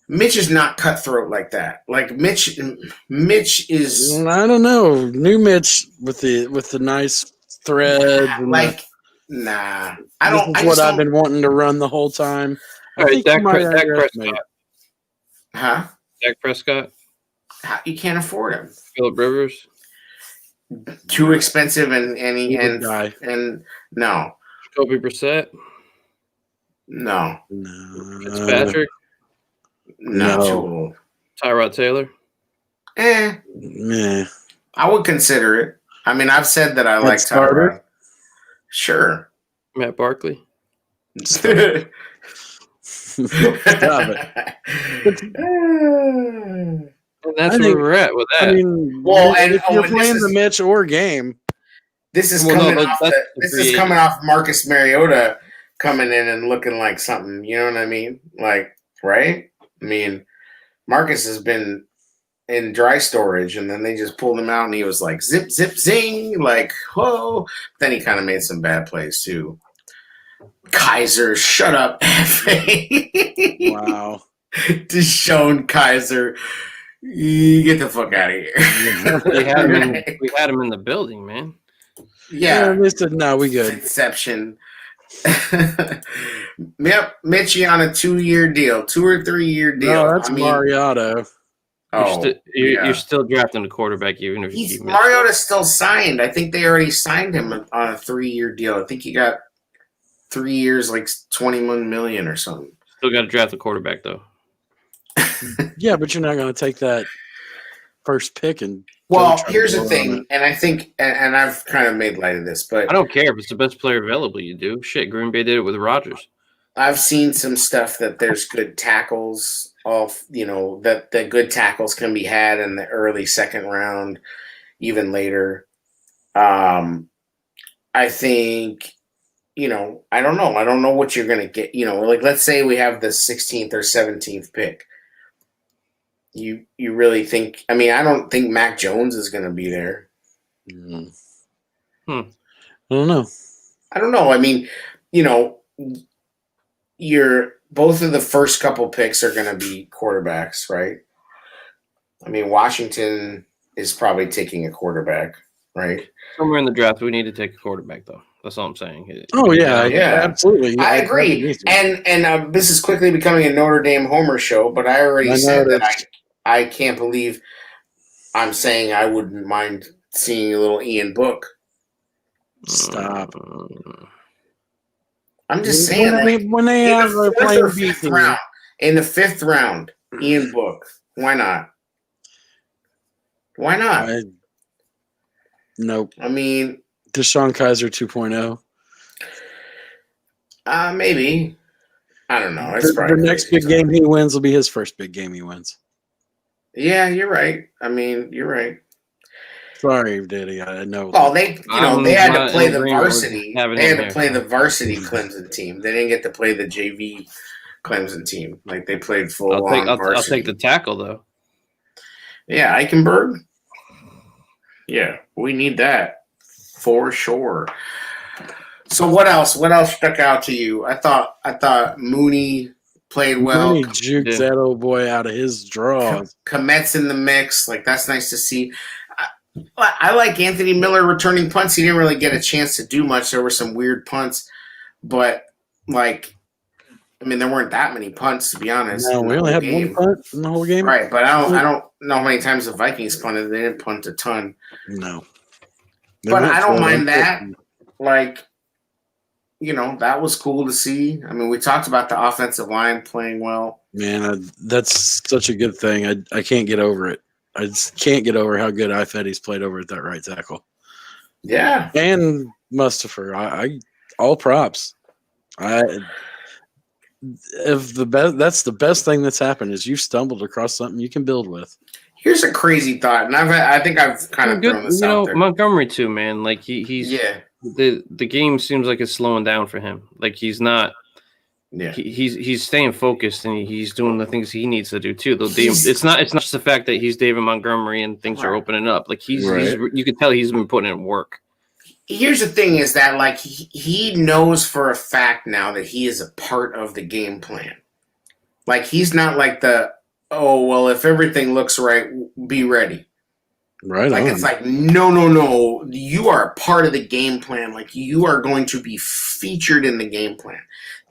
Mitch is not cutthroat like that. Like, Mitch is I don't know. New Mitch with the nice thread. like, nah. I don't. This I is what just I've don't. been wanting to run the whole time. All right, think you Dak might Prescott. Huh? Dak Prescott, You can't afford him. Phillip Rivers, Too expensive, and He's a guy. no, Jacoby Brissett, no, No. Fitzpatrick, not No. too old. Tyrod Taylor. Meh. I would consider it. I mean, I've said that I like starter? Tyrod. Sure. Matt Barkley. Stop it. And that's I where think- we're at with that. I mean, Well, and- if you're and playing this the is- Mitch or game, This is Well, no, coming but off. that's This the is free coming off Marcus Mariota coming in and looking like something. You know what I mean? Like, right? I mean, Marcus has been in dry storage, and then they just pulled him out, and he was like zip, zip, zing, like whoa. Then he kind of made some bad plays too. Kaiser, shut up, wow. Deshaun Kaiser, you get the fuck out of here. we had him in the building, man. Yeah. they said, no, we good. Inception. Yep, Mitchie on a 2-year deal, 2 or 3 year deal. No, that's Mariotto. You're still drafting the quarterback, even if you keep Mitchell. Mariota's still signed. I think they already signed him on a 3-year deal. I think he got 3 years, like $21 million or something. Still got to draft the quarterback, though. Yeah, but you're not going to take that first pick and. Well, here's the thing, and I think, and I've kind of made light of this, but I don't care if it's the best player available. You do shit. Green Bay did it with Rodgers. I've seen some stuff that there's good tackles. That good tackles can be had in the early second round, even later. I think, I don't know. I don't know what you're going to get. Like let's say we have the 16th or 17th pick. You really think? I mean, I don't think Mac Jones is going to be there. I don't know. I don't know. I mean, both of the first couple picks are going to be quarterbacks, right? I mean, Washington is probably taking a quarterback, right? Somewhere in the draft, we need to take a quarterback, though. That's all I'm saying. Oh yeah, absolutely. I agree. And this is quickly becoming a Notre Dame homer show, but I already said that I can't believe I'm saying I wouldn't mind seeing a little Ian Book. Stop. I'm just saying. When they have playing beat in the 5th round, Ian Book. Why not? Why not? Nope. I mean, Deshaun Kaiser 2.0. Maybe. I don't know. The next big game he wins will be his first big game he wins. Yeah, you're right. I mean, you're right. Sorry, Diddy. I know. Well, they had to play the varsity. They had to play the varsity Clemson team. They didn't get to play the JV Clemson team. Like they played full on varsity. I'll take the tackle though. Yeah, Eichenberg. Yeah, we need that for sure. So what else? What else stuck out to you? I thought Mooney played well. Mooney juked that old boy out of his draws. Komet's in the mix. Like that's nice to see. I like Anthony Miller returning punts. He didn't really get a chance to do much. There were some weird punts, but there weren't that many punts to be honest. No, we only had one punt in the whole game. Right, but I don't know how many times the Vikings punted. They didn't punt a ton. No, but I don't mind that. That was cool to see. I mean, we talked about the offensive line playing well. Man, that's such a good thing. I can't get over it. I just can't get over how good Ifedi's played over at that right tackle. Yeah. And Mustipher. I all props. That's the best thing that's happened is you stumbled across something you can build with. Here's a crazy thought, and I think I've kind of thrown this out there. Montgomery too, man. Like he's the game seems like it's slowing down for him. Like he's not. Yeah, he's staying focused and he's doing the things he needs to do too. It's not just the fact that he's David Montgomery and things are opening up. Like he's you can tell he's been putting in work. Here's the thing: is that like he knows for a fact now that he is a part of the game plan. Like he's not like if everything looks right, be ready. Right. Like it's like no, you are a part of the game plan. Like you are going to be featured in the game plan.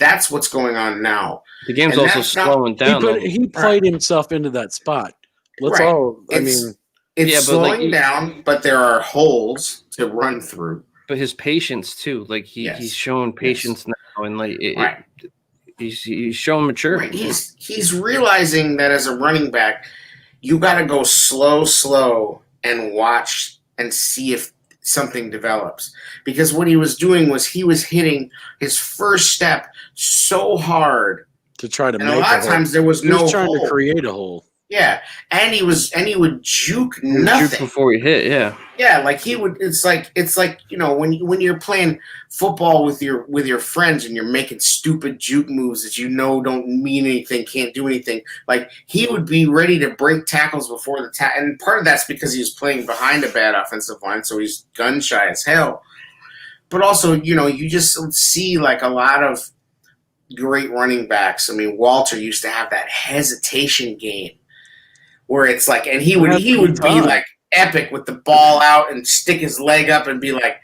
That's what's going on now. The game's also slowing down. He played himself into that spot. It's slowing down, but there are holes to run through. But his patience too, like he's showing patience now, and he's showing maturity. Right. He's realizing that as a running back, you got to go slow, and watch and see if something develops. Because what he was doing was he was hitting his first step so hard to try to make a lot of times there was no hole. Trying to create a hole. Yeah, and he would juke nothing juke before he hit. Yeah, like he would. It's like when you're playing football with your friends and you're making stupid juke moves that don't mean anything, can't do anything. Like he would be ready to break tackles before the and part of that's because he was playing behind a bad offensive line, so he's gun shy as hell. But also, you just see like a lot of great running backs. I mean, Walter used to have that hesitation game. Where it's like, and he would be like epic with the ball out and stick his leg up and be like,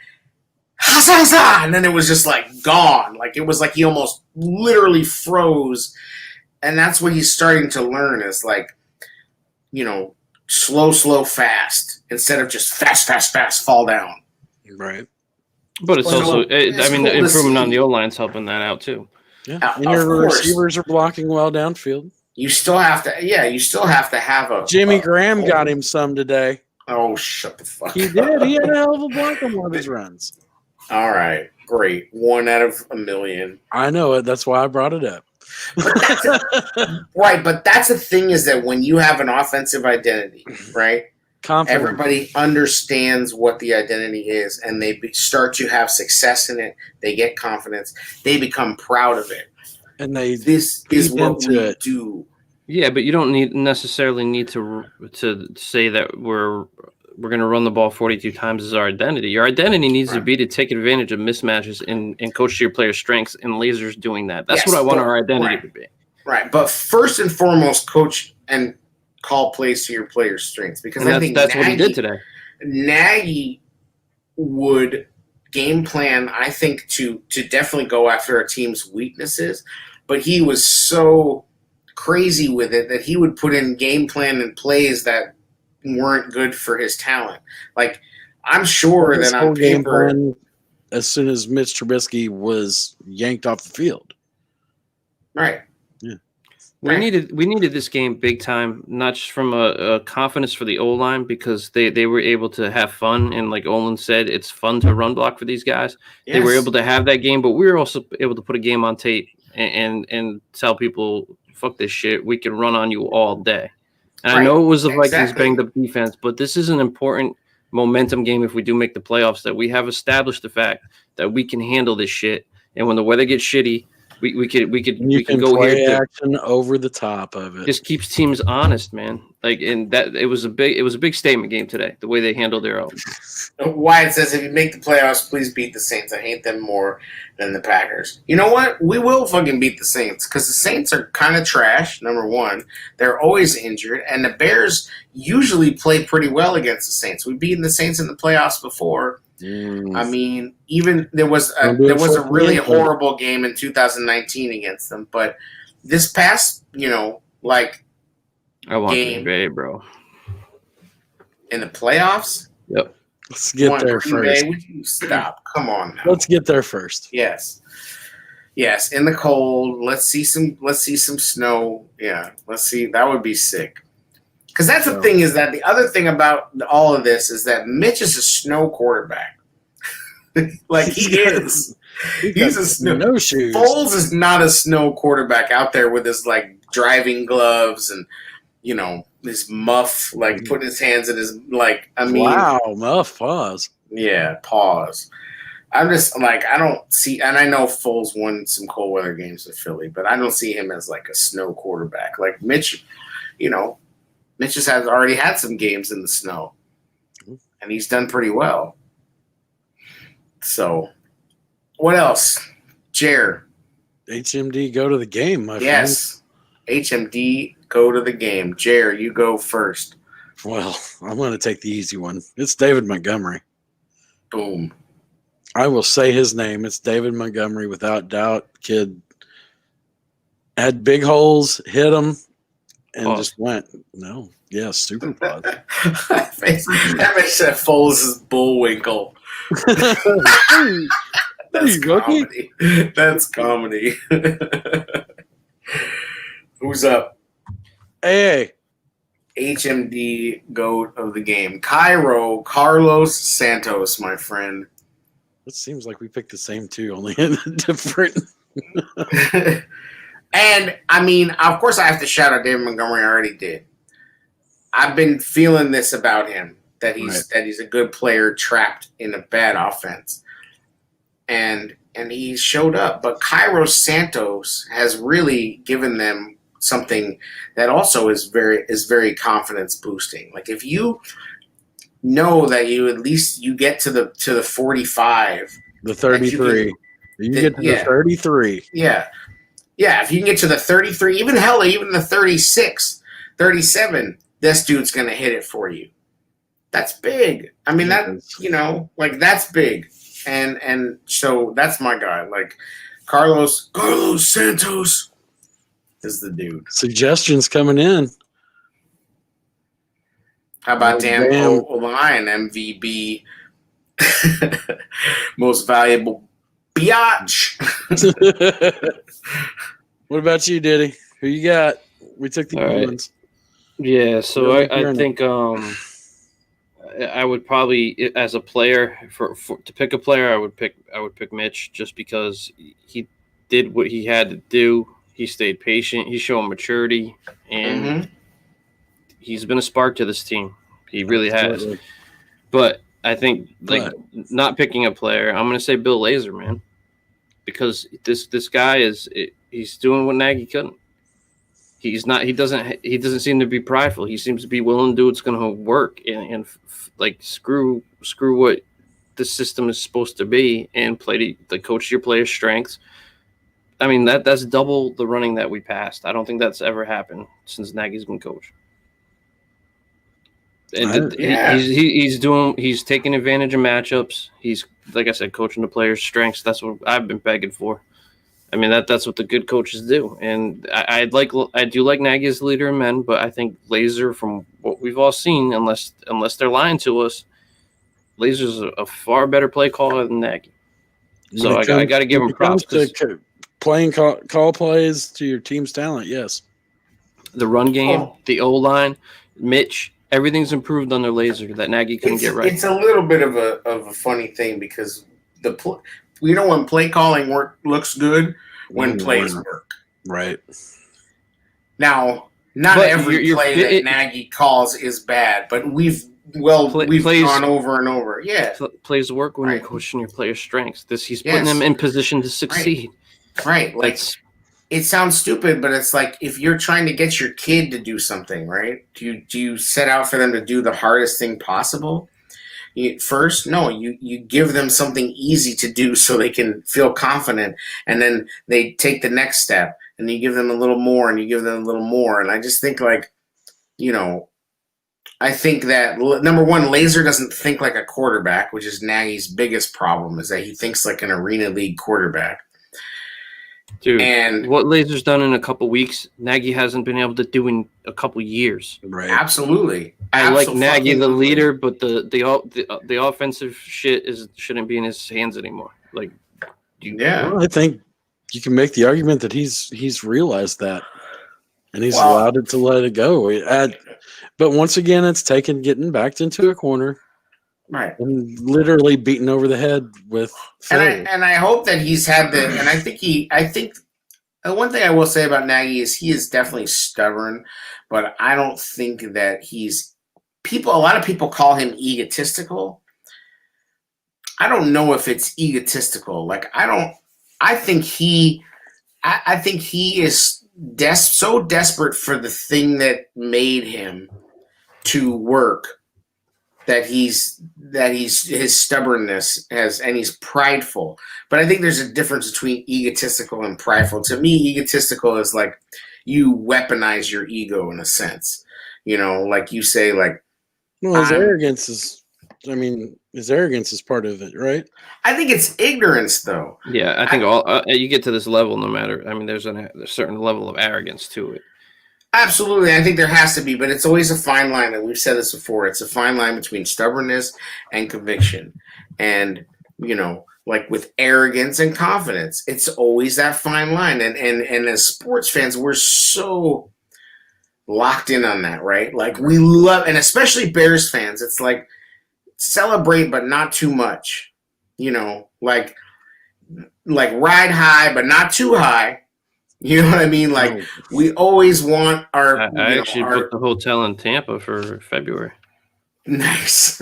and then it was just like gone. Like it was like he almost literally froze. And that's what he's starting to learn is like, slow, fast instead of just fast, fall down. Right. But it's Well, also, it's the cool to improvement on see. the O line's helping that out too. Yeah. Of And your course. receivers are blocking well downfield. You still have to have a Jimmy a- Graham got him some today. Oh, shut the fuck He up. did. He had a hell of a block on one of his runs. All right, great. 1 out of a million. I know it. That's why I brought it up. Right, but that's the thing is that when you have an offensive identity, right? Confident. Everybody understands what the identity is, and they start to have success in it. They get confidence. They become proud of it. And they This is feed what into we it. do. Yeah, but you don't necessarily need to say that we're going to run the ball 42 times as our identity. Your identity needs to Right. be to take advantage of mismatches and coach to your players' strengths, and Laser's doing that. That's Yes, what I want but- our identity right. to be. Right, but first and foremost, coach and call plays to your players' strengths because And I think that's what he did today. Nagy would game plan, I think, to definitely go after a team's weaknesses, but he was so crazy with it that he would put in game plan and plays that weren't good for his talent. Like, I'm sure His that whole on game paper, plan as soon as Mitch Trubisky was yanked off the field. right? We needed this game big time, not just from a confidence for the O line because they were able to have fun and like Olin said, it's fun to run block for these guys. Yes. They were able to have that game, but we were also able to put a game on tape and tell people, fuck this shit, we can run on you all day. And Right. I know it was the Vikings Exactly. banged up defense, but this is an important momentum game if we do make the playoffs that we have established the fact that we can handle this shit. And when the weather gets shitty, we You can can go play here to action over the top of it. just keeps teams honest, man. Like, and that it was a big statement game today. The way they handled their own. Wyatt says, if you make the playoffs, please beat the Saints. I hate them more than the Packers. You know what? We will fucking beat the Saints because the Saints are kind of trash, number one. They're always injured, and the Bears usually play pretty well against the Saints. We've beaten the Saints in the playoffs before. I mean, even there was a really horrible game in 2019 against them, but this past, like I want Game. Green Bay, bro. in the playoffs, Yep. Let's get want there Green Bay, first. would you stop? Come on now. Let's get there first. Yes, in the cold. Let's see some snow. Yeah, let's see. That would be sick. Because that's the Yeah. thing is that the other thing about all of this is that Mitch is a snow quarterback. Like he is. He's a snow. no shoes. Foles is not a snow quarterback out there with his like driving gloves and his muff, like putting his hands in his like. I mean, Wow, Muff pause. yeah. Pause. I'm just like I don't see, and I know Foles won some cold weather games with Philly, but I don't see him as like a snow quarterback. Like Mitch, Mitch has already had some games in the snow, and he's done pretty well. So, what else, Jer? HMD go to the game, my Yes, HMD go to the game. Jer, you go first. friend. Well, I'm going to take the easy one. It's David Montgomery. Boom. I will say his name. It's David Montgomery without doubt. Kid had big holes, hit them, and Pause. just went. No, yeah, super pause. That makes that Foles is Bullwinkle. That's Hey, rookie. comedy. That's comedy. Who's up? Hey, HMD goat of the game. Carlos Santos, my friend. it seems like we picked the same two, only in a different. And I mean, of course, I have to shout out David Montgomery. I already did. I've been feeling this about him that he's a good player trapped in a bad offense, and he showed up. But Kairos Santos has really given them something that also is very confidence boosting. Like if you know that you at least you get to the 45. The 33. You get to the 33. Yeah. Yeah, if you can get to the 33, even the 36, 37, this dude's going to hit it for you. That's big. I mean, that's big. and so that's my guy. Like Carlos Santos is the dude. Suggestions coming in. How about Oh, Dan damn. O'Brien, MVB, most valuable biatch? What about you, Diddy? Who you got? We took the All right. ones. Yeah, so Really I hearing it. think I would probably, as a player, for to pick a player, I would pick Mitch, just because he did what he had to do. He stayed patient. He's shown maturity, and Mhm. he's been a spark to this team. He really has. Absolutely. But I think, like, But- not picking a player, I'm going to say Bill Lazor, man, because this guy he's doing what Nagy couldn't. He's not. He doesn't seem to be prideful. He seems to be willing to do what's going to work and like screw what the system is supposed to be and play the coach your player's strengths. I mean, that's double the running that we passed. I don't think that's ever happened since Nagy's been coach. And Yeah. he's taking advantage of matchups. He's, like I said, coaching the players' strengths. That's what I've been begging for. I mean, that's what the good coaches do. And I do like Nagy as the leader of men, but I think Lazor, from what we've all seen, unless they're lying to us, Lazor's a far better play caller than Nagy. So I got to give him props. To playing call plays to your team's talent, yes. The run game, the O-line, Mitch, everything's improved under Lazor that Nagy couldn't get right. It's a little bit of a funny thing because when play calling looks good when plays work. Right. Now, not But every play that Nagy calls is bad, but we've plays- gone over and over. Yeah, Plays work when Right. you're coaching your players' strengths. He's Yes. putting them in position to succeed. right. Like That's it sounds stupid, but it's like if you're trying to get your kid to do something, right? Do you set out for them to do the hardest thing possible? First, no, you give them something easy to do so they can feel confident, and then they take the next step, and you give them a little more, and you give them a little more, and I just think I think that number one, Lazor doesn't think like a quarterback, which is Nagy's biggest problem, is that he thinks like an arena league quarterback. dude. And What Lazor's done in a couple weeks, Nagy hasn't been able to do in a couple years. Right. absolutely, I like Nagy, the Abso-fucking-lutely. leader, but the offensive shit shouldn't be in his hands anymore. Like, Yeah. Well, I think you can make the argument that he's realized that, and he's Well- allowed it to let it go. But once again, it's getting backed into a corner Right. and literally beaten over the head with failure. And I hope that he's had the, and I think the one thing I will say about Nagy is he is definitely stubborn, but I don't think that a lot of people call him egotistical. I don't know if it's egotistical. Like, I think he is so desperate for the thing that made him to work that his stubbornness and he's prideful. But I think there's a difference between egotistical and prideful. To me, egotistical is like you weaponize your ego in a sense. Like you say, like, Well, his arrogance is part of it, right? I think it's ignorance though. yeah, I think you get to this level, no matter. I mean, there's a certain level of arrogance to it. Absolutely, I think there has to be, but it's always a fine line, and we've said this before. It's a fine line between stubbornness and conviction, and like with arrogance and confidence, it's always that fine line. And as sports fans, we're so locked in on that, right? Like we love, and especially Bears fans, it's like celebrate but not too much, like ride high but not too high. You know what I mean? Like we always want our. I actually booked the hotel in Tampa for February. Nice.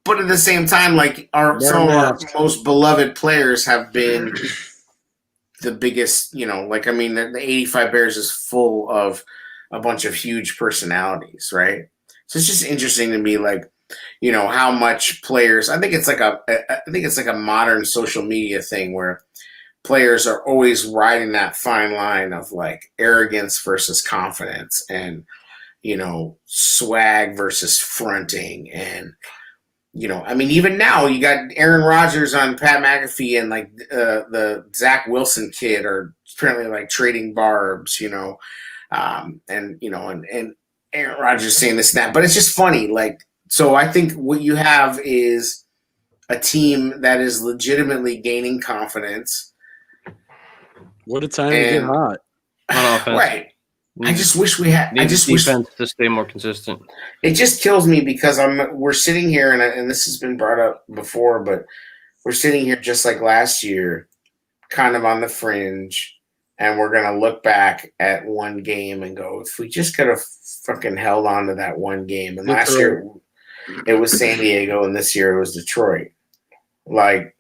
But at the same time, like some of our mask. most beloved players have been the biggest, the 85 Bears is full of a bunch of huge personalities, right? So it's just interesting to me, like, how much players, I think it's like a modern social media thing where players are always riding that fine line of like arrogance versus confidence and, swag versus fronting and, I mean, even now you got Aaron Rodgers on Pat McAfee and like the Zach Wilson kid are apparently like trading barbs, and Aaron Rodgers saying this and that, but it's just funny. Like, so I think what you have is a team that is legitimately gaining confidence. What a time to get And- hot. On offense. Right. I just wish we had. I Needs just wish defense to stay more consistent. it just kills me because we're sitting here and this has been brought up before, but we're sitting here just like last year, kind of on the fringe, and we're gonna look back at one game and go, if we just could have fucking held on to that one game. And last year it was San Diego, and this year it was Detroit. Like,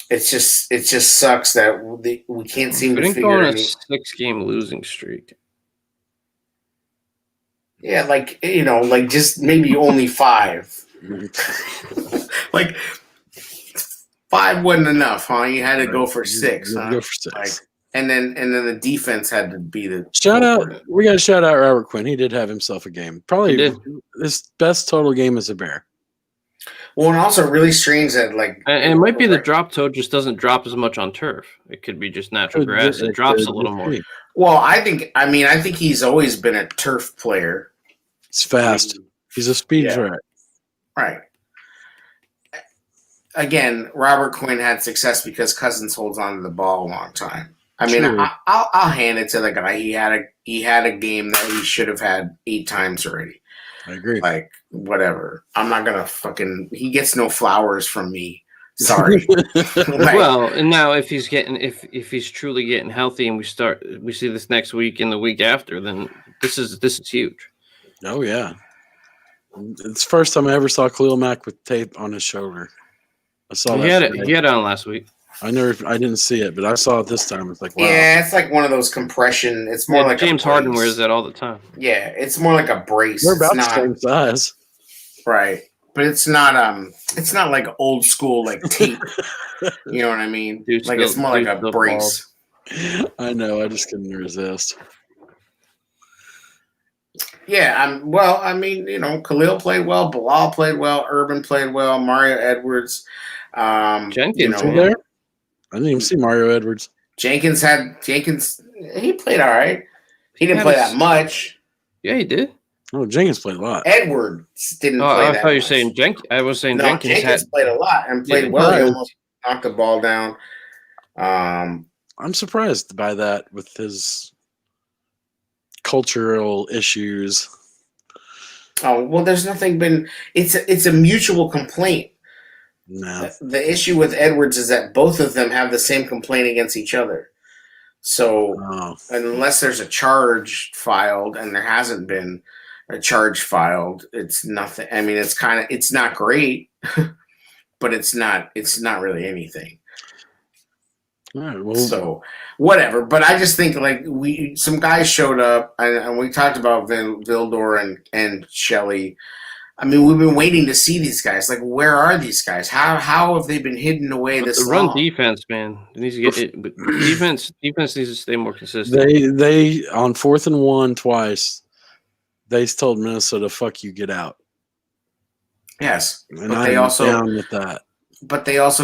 it just sucks that we can't seem We to didn't figure go on a any. 6-game losing streak. Yeah, like like just maybe only 5. Like 5 wasn't enough, huh? You had to go for 6, huh? Go for 6. Like, and then the defense had to be the Shout out! We got to shout out Robert Quinn. He did have himself a game. Probably He did. his best total game as a Bear. Well, and also really strange that like And it might be the drop toe just doesn't drop as much on turf. It could be just natural grass. It drops a little more. Well, I think he's always been a turf player. It's fast. He's a speed Yeah. track. Right. Again, Robert Quinn had success because Cousins holds on to the ball a long time. I mean, True. I'll hand it to the guy. He had a game that he should have had 8 times already. I agree. Like, whatever. I'm not gonna he gets no flowers from me. Sorry. Like, Well, and now if he's truly getting healthy, and we see this next week and the week after, then this is huge. Oh yeah, it's the first time I ever saw Khalil Mack with tape on his shoulder. I saw He that. had it. today. He had it on last week. I didn't see it, but I saw it this time. It's like, wow. yeah, it's like one of those compression. It's more Yeah, like James a brace. Harden wears that all the time. Yeah, it's more like a brace. We're It's about the not same size. right, but it's not like old school like tape. You know what I mean? Dude's Like it's still- more like dude's a still brace. I know. I just couldn't resist. Yeah, well, I mean, Khalil played well, Bilal played well, Urban played well, Mario Edwards. Jenkins, Is he there? I didn't even see Mario Edwards. Jenkins, he played all right. He didn't Yeah, play but- that much. Yeah, he did. Oh, Jenkins played a lot. Edwards didn't Oh, play I that thought you were much. saying Jenkins. I was saying No, Jenkins had. played a lot and played Yeah, well. He right. almost knocked the ball down. I'm surprised by that with his cultural issues. Oh well, there's nothing been. It's a mutual complaint. No. The issue with Edwards is that both of them have the same complaint against each other. So Oh. unless there's a charge filed, and there hasn't been a charge filed, it's nothing. I mean, it's not great, but it's not really anything. All right. Well, So whatever. But I just think like some guys showed up, and we talked about Vildor and Shelley. I mean, we've been waiting to see these guys. Like, where are these guys? How have they been hidden away this The run long? defense, man. It needs to get it. But defense needs to stay more consistent. they on 4th and 1 twice, they told Minnesota, "Fuck you, get out." Yes, And but they I'm also down with that.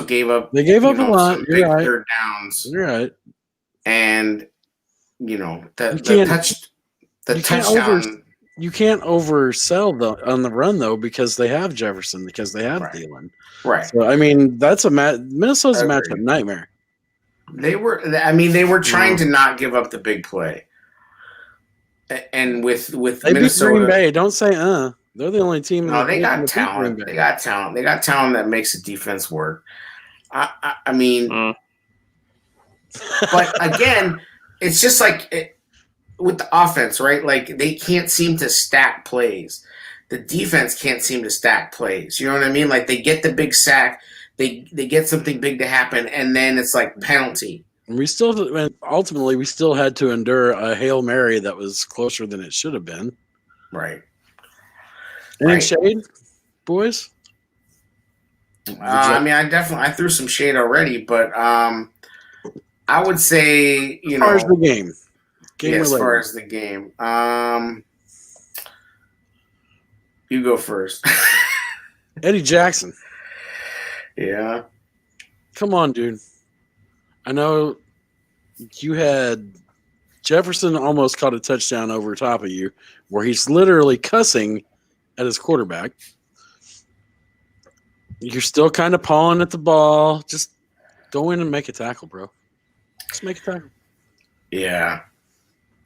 gave up. They gave up a lot. some You're big right. third downs, You're right. and the you can't touchdown. You can't oversell on the run though because they have Jefferson, because they have Right. Thielen. Right. So I mean, that's Minnesota's a Agreed. matchup nightmare. They were trying to not give up the big play. And with They beat Minnesota, Green Bay. Don't say They're the only team. no, in the they league got that beat talent. Green Bay. They got talent. They got talent that makes the defense work. I mean, but again, it's just like with the offense, right? Like they can't seem to stack plays. The defense can't seem to stack plays. You know what I mean? Like they get the big sack, they get something big to happen, and then it's like penalty. And ultimately, we still had to endure a Hail Mary that was closer than it should have been. Right. Any Right. shade, boys? I mean, I threw some shade already, but I would say, As far as the game as related. far as the game, you go first. Eddie Jackson. Yeah. Come on, dude. I know you had Jefferson almost caught a touchdown over top of you where he's literally cussing at his quarterback. You're still kind of pawing at the ball. Just go in and make a tackle, bro. Just make a tackle. Yeah.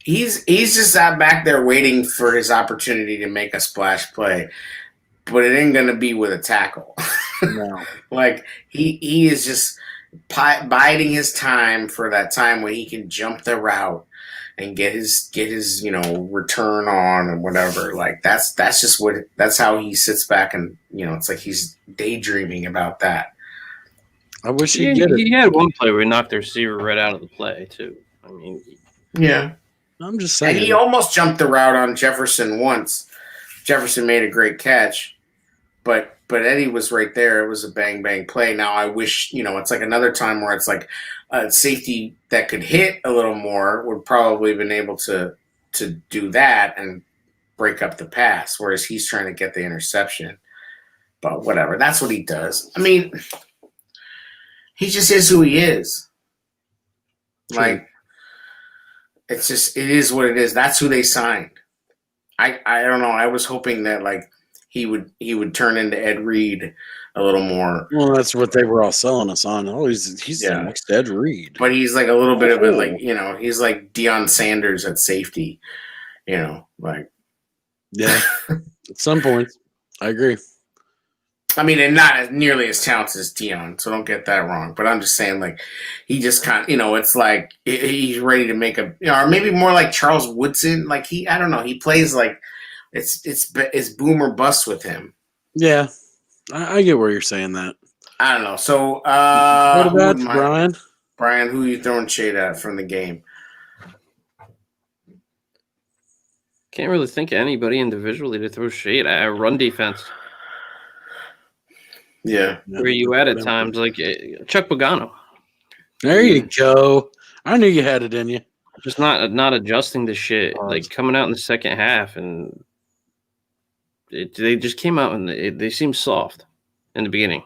He's just out back there waiting for his opportunity to make a splash play, but it ain't gonna be with a tackle. No. Like he is just biding his time for that time when he can jump the route and get his return on or whatever. Like that's how he sits back and it's like he's daydreaming about that. I wish he'd get it. He had one play where he knocked the receiver right out of the play too. I mean, yeah. I'm just saying. And he almost jumped the route on Jefferson once. Jefferson made a great catch, but Eddie was right there. It was a bang play. Now I wish it's like another time where it's like a safety that could hit a little more would probably have been able to do that and break up the pass, whereas he's trying to get the interception. But whatever, that's what he does. I mean, he just is who he is. True. Like. It is what it is. That's who they signed. I don't know. I was hoping that like he would turn into Ed Reed a little more. Well, that's what they were all selling us on. Oh, he's the next Ed Reed. But he's like a little bit of it, like he's like Deion Sanders at safety. Like yeah. At some points, I agree. I mean, and not as nearly as talented as Deion, so don't get that wrong. But I'm just saying, like, he just kind of, it's like he's ready to make a, or maybe more like Charles Woodson. Like I don't know, he plays like it's boom or bust with him. Yeah, I get where you're saying that. I don't know. So, what about Brian? Brian, who are you throwing shade at from the game? can't really think of anybody individually to throw shade at. Run defense. Yeah. Where you at times, like Chuck Pagano. There you go. I knew you had it in you. Just not adjusting to shit. Like coming out in the second half, and they just came out and they seemed soft in the beginning.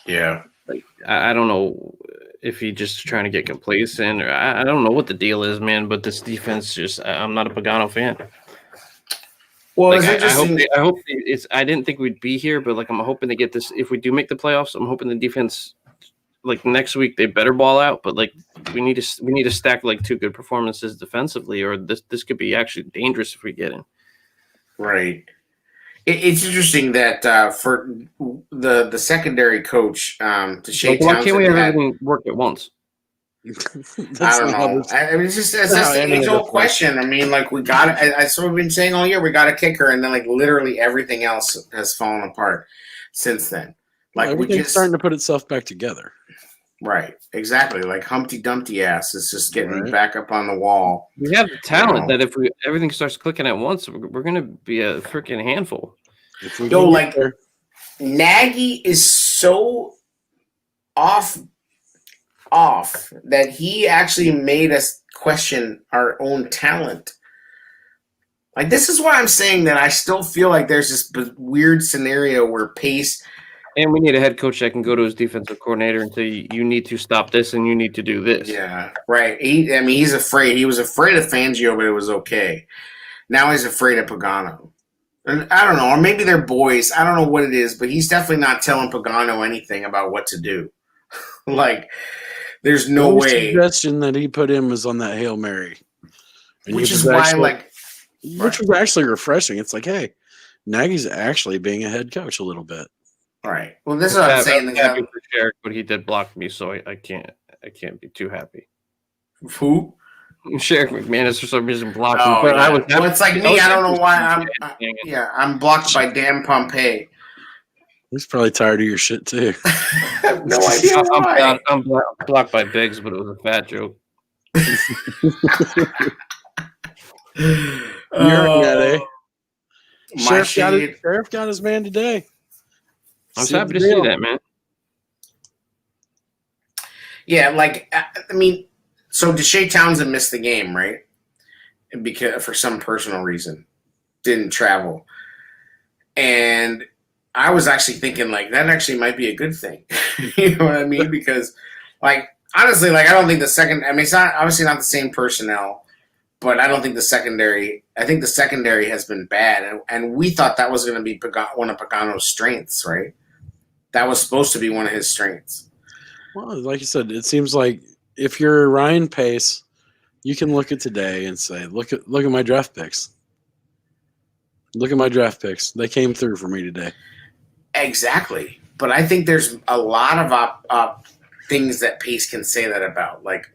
Yeah. Like I don't know if he just trying to get complacent, or I don't know what the deal is, man. But this defense just I'm not a Pagano fan. Well, like, it's interesting. I hope it's. I didn't think we'd be here, but like I'm hoping to get this. If we do make the playoffs, I'm hoping the defense, like next week, they better ball out. But like we need to stack like two good performances defensively, or this could be actually dangerous if we get in. Right. It's interesting that for the secondary coach, Deshae Why can't we have Townsend everything work at once? I don't know. I mean, it's just an age-old question. I mean, like we got. That's what we've been saying all year. We got a kicker, and then like literally everything else has fallen apart since then. Like we just starting to put itself back together. Right. Exactly. Like Humpty Dumpty ass is just getting back up on the wall. We have the talent that if everything starts clicking at once, we're going to be a freaking handful. Like Nagy is so off that he actually made us question our own talent. Like this is why I'm saying that I still feel like there's this weird scenario where Pace. And we need a head coach that can go to his defensive coordinator and say, you need to stop this and you need to do this. Yeah, right. He's afraid. He was afraid of Fangio, but it was okay. Now he's afraid of Pagano. And I don't know, or maybe they're boys. I don't know what it is, but he's definitely not telling Pagano anything about what to do. Like, there's no way. The suggestion that he put in was on that Hail Mary. Which is why, which was actually refreshing. It's like, hey, Nagy's actually being a head coach a little bit. Right. Well, this is what I'm saying. I'm happy for Sherrick, but he did block me, so I can't be too happy. Who? Sherrick McManus for some reason blocked me. Oh, But yeah. Well, it's like me. I don't know why. I'm blocked by Dan Pompey. He's probably tired of your shit too. I have no idea why. I'm blocked by Biggs, but it was a fat joke. Sheriff got his man today. I'm happy to see that, man. Yeah, like I mean, so Deshae Townsend missed the game, right? Because for some personal reason, didn't travel, and I was actually thinking like that actually might be a good thing. You know what I mean? Because like honestly, like I don't think the second. I mean, it's not obviously not the same personnel, but I don't think the secondary. I think the secondary has been bad, and we thought that was going to be one of Pagano's strengths, right? That was supposed to be one of his strengths. Well, like you said, it seems like if you're Ryan Pace, you can look at today and say, look at my draft picks. Look at my draft picks. They came through for me today. Exactly. But I think there's a lot of things that Pace can say that about. Like,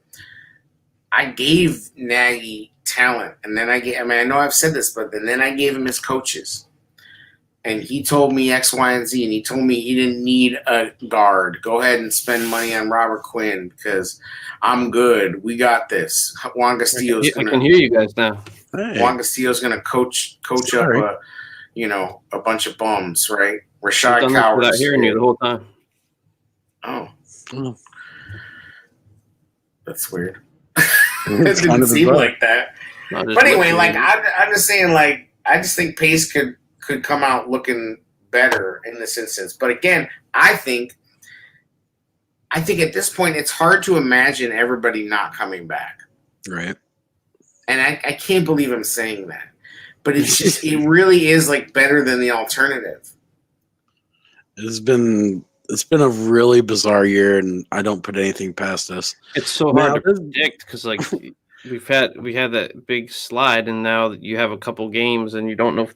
I gave Nagy talent, and then I know I've said this, but then I gave him his coaches. And he told me X, Y, and Z, and he told me he didn't need a guard. Go ahead and spend money on Robert Quinn because I'm good. We got this. Juan Castillo's I can hear you guys now. Hey, Juan Castillo's going to coach Sorry. up a bunch of bums, right? I've Rashad done this without Cowers. hearing you the whole time. Oh, oh, that's weird. it's It kind didn't of seem bizarre. like that. No, just But anyway, listening. like I'm just saying, like I just think Pace could come out looking better in this instance. But again, I think at this point it's hard to imagine everybody not coming back. Right. And I can't believe I'm saying that. But it's just it really is like better than the alternative. It's been a really bizarre year, and I don't put anything past us. It's so Now, hard to this- predict because like we had that big slide, and now you have a couple games, and you don't know.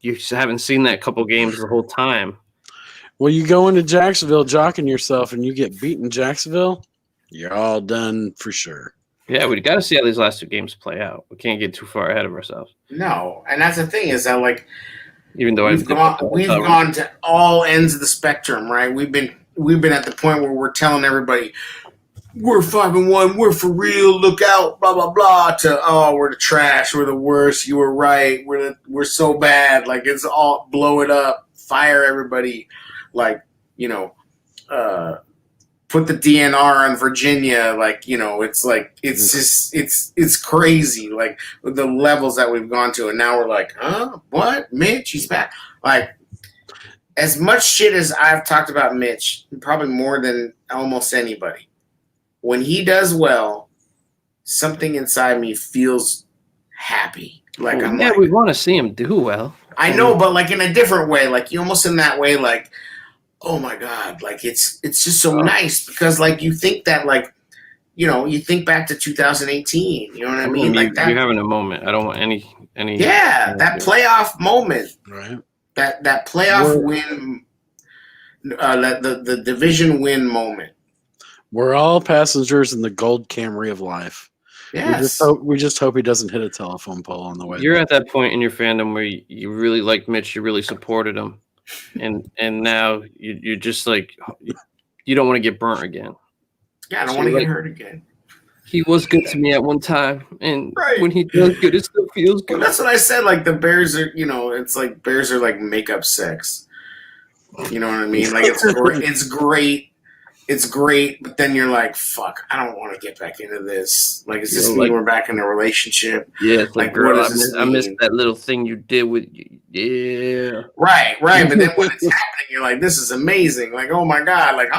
You just haven't seen that couple games the whole time. Well, you go into Jacksonville jocking yourself, and you get beaten in Jacksonville, you're all done for sure. Yeah, we got to see how these last two games play out. We can't get too far ahead of ourselves. No. And that's the thing is that like Even though we've gone to all ends of the spectrum, right? We've been at the point where we're telling everybody we're 5-1, we're for real, look out, blah blah blah. To we're the trash, we're the worst. You were right, we're so bad. Like it's all blow it up, fire everybody, like put the DNR on Virginia. Like it's like it's just it's crazy. Like the levels that we've gone to, and now we're like, what? Mitch, he's back. Like as much shit as I've talked about Mitch, probably more than almost anybody. When he does well, something inside me feels happy. Like I'm like, we want to see him do well. I know, but like in a different way. Like you almost in that way, like, oh my God, like it's just so nice because like you think that like, you think back to 2018. You know what I mean? Like that. You're having a moment. I don't want any. Yeah, that playoff moment. Right. That playoff win. The division win moment. We're all passengers in the gold Camry of life. Yes. We just hope he doesn't hit a telephone pole on the way. You're at that point in your fandom where you really like Mitch. You really supported him, and now you're just like you don't want to get burnt again. Yeah, I don't want to get hurt again. He was good to me at one time, and Right. when he does good, it still feels Well, good. that's what I said. Like the Bears are, it's like Bears are like makeup sex. You know what I mean? Like it's great. It's great, but then you're like, fuck, I don't want to get back into this. Like, does this mean we're back in a relationship? Yeah, it's Like, like, girl, what does this I missed mean? that little thing you did with you. Yeah. Right. But then when it's happening, you're like, this is amazing. Like, oh my God. Like,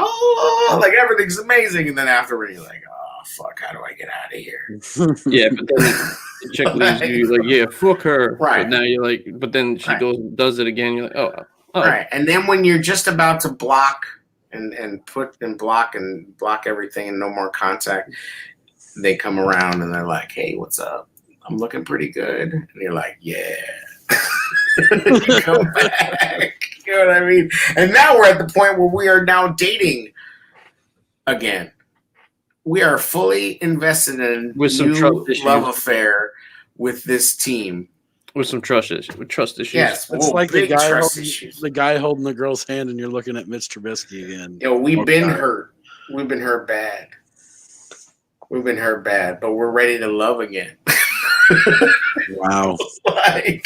like everything's amazing. And then afterward, you're like, oh, fuck, how do I get out of here? Yeah, but then the chick leaves you, you're like, yeah, fuck her. Right. But now you're like, but then she Right. goes and does it again. You're like, oh. Right. And then when you're just about to block and block everything and no more contact, they come around and they're like, hey, what's up? I'm looking pretty good. And you're like, yeah. You come back. You know what I mean? And now we're at the point where we are now dating again. We are fully invested in With some new trust issues. love affair with this team. With some trust issues. Yes, It's like big trust issues. the guy holding the girl's hand, and you're looking at Mitch Trubisky again. We've been Okay. hurt. We've been hurt bad. But we're ready to love again. Wow. Like,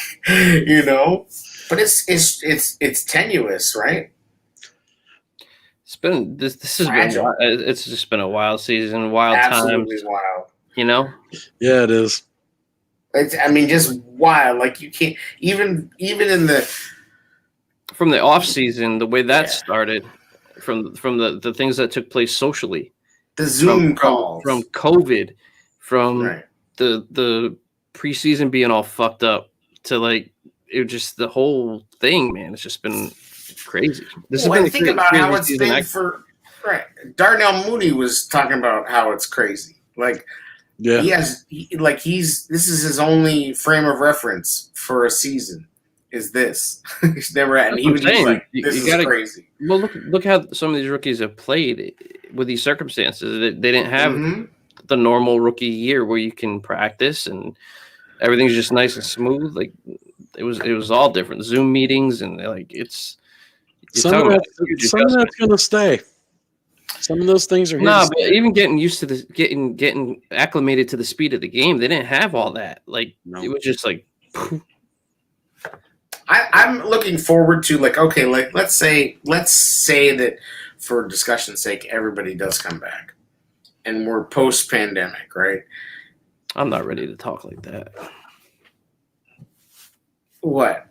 but it's tenuous, right? It's been this has Fragile. been it's just been a wild season, wild Absolutely times. wild. Yeah, it is. Just wild. Like you can't even in the from the off season, the way that Yeah. started, from the things that took place socially, The Zoom from calls. from COVID, from Right. the preseason being all fucked up to like it just the whole thing, man. It's just been crazy. This has Well, been and think about how it's season. been for right. Darnell Mooney was talking about how it's crazy. Like Yeah. this is his only frame of reference for a season. Is this? He's never had, and That's what I'm he's saying. like, You this is gotta- crazy. Well, look how some of these rookies have played with these circumstances. They didn't have Mhm. the normal rookie year where you can practice and everything's just nice and smooth. Like it was all different. Zoom meetings and like it's you're Some talking of, about that, a huge some of adjustment. that's going to stay. Some of those things are here. No, to but stay. even getting used to this, getting acclimated to the speed of the game, they didn't have all that. Like No. it was just like I'm looking forward to okay, let's say that for discussion's sake, everybody does come back, and we're post pandemic, right? I'm not ready to talk like that. What?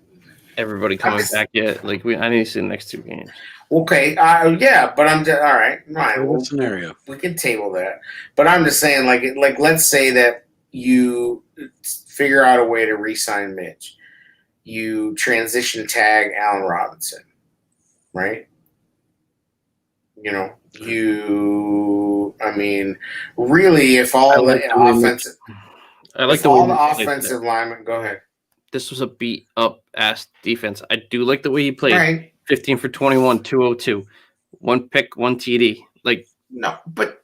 Everybody coming just- back yet? Like I need to see the next 2 games. Okay, yeah, but I'm just, all right. What Well, scenario? we can table that, but I'm just saying, like let's say that you figure out a way to re-sign Mitch, you transition tag Allen Robinson, right? You know, I mean, really, if all I like the the way offensive, I like if the way all the he played today. offensive linemen, go ahead, This was a beat up ass defense. I do like the way he played. right? 15 for 21, 202, 1 pick, 1 TD. Like No, but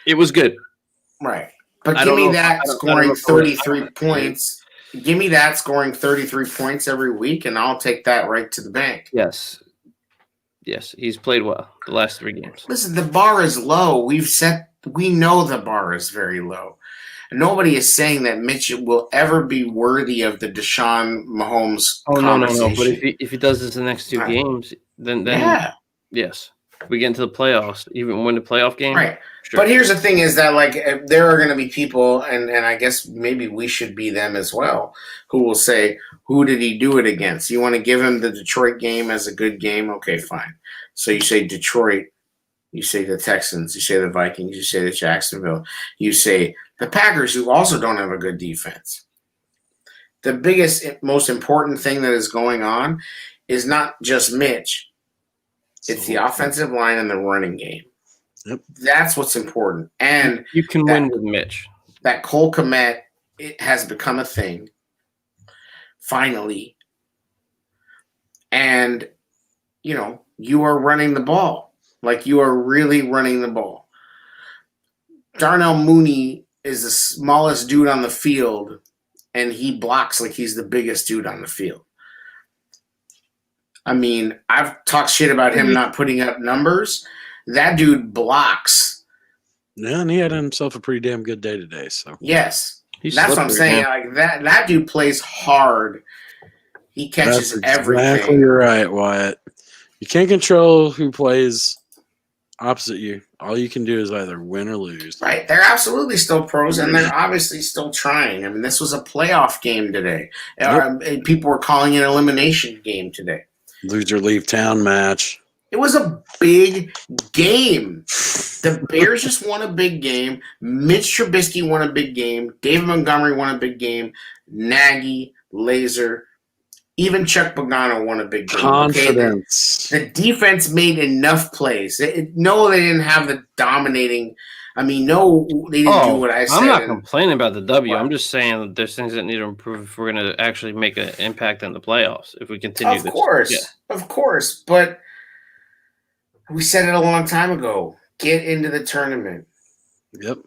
it was good. right, but I give don't me know if- that I don't know scoring if I would- 33 points. Give me that scoring 33 points every week, and I'll take that right to the bank. Yes, he's played well the last 3 games. Listen, the bar is low. We know the bar is very low. Nobody is saying that Mitch will ever be worthy of the Deshaun Mahomes Oh no. conversation. But if he does this the next 2 Right. games, then yeah, yes, we get into the playoffs. Even win the playoff game, right. Sure. But here's the thing: is that there are going to be people, and I guess maybe we should be them as well, who will say, "Who did he do it against?" You want to give him the Detroit game as a good game? Okay, fine. So you say Detroit, you say the Texans, you say the Vikings, you say the Jacksonville, you say the Packers, who also don't have a good defense. The biggest, most important thing that is going on is not just Mitch. It's the offensive line and the running game. Yep. That's what's important. And you can that- win with Mitch. that Cole Kmet, it has become a thing. Finally. And, you are running the ball. Like, you are really running the ball. Darnell Mooney is the smallest dude on the field, and he blocks like he's the biggest dude on the field. I mean, I've talked shit about him not putting up numbers. That dude blocks. Yeah, and he had himself a pretty damn good day today. So Yes. He's That's what I'm slippery, saying. man. Like that dude plays hard. He catches that's everything. exactly right, Wyatt. You can't control who plays opposite you. All you can do is either win or lose. Right. They're absolutely still pros, and they're obviously still trying. I mean, this was a playoff game today. And people were calling it an elimination game today. Lose or leave town match. It was a big game. The Bears just won a big game. Mitch Trubisky won a big game. David Montgomery won a big game. Nagy, Laser, even Chuck Pagano won a big game. Confidence. The defense made enough plays. No, they didn't have the dominating. I mean, no, they didn't do what I said. I'm not and- complaining about the W. What? I'm just saying that there's things that need to improve if we're going to actually make an impact in the playoffs. If we continue Of this, course, Yeah. of course. But we said it a long time ago. Get into the tournament. Yep.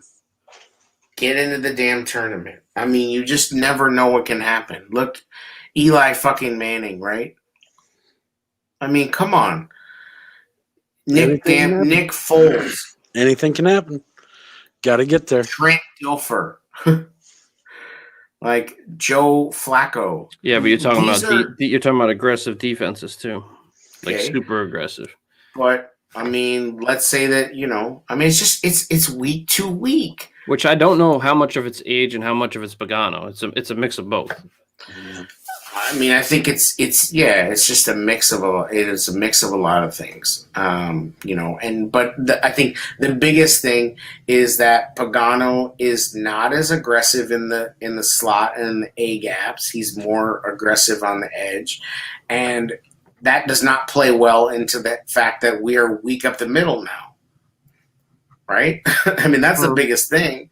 Get into the damn tournament. I mean, you just never know what can happen. Look, Eli fucking Manning, right? I mean, come on. Nick Foles, Anything can happen. Got to get there. Trent Dilfer, like Joe Flacco. Yeah, but you're talking These about are- you're talking about aggressive defenses too, like Okay. super aggressive. But I mean, let's say that I mean, it's just it's week to week. Which I don't know how much of it's age and how much of it's Pagano. It's a mix of both. I mean, I think it's just a mix of a lot of things, I think the biggest thing is that Pagano is not as aggressive in the slot and the A gaps. He's more aggressive on the edge, and that does not play well into the fact that we are weak up the middle now, right? I mean, that's the biggest thing.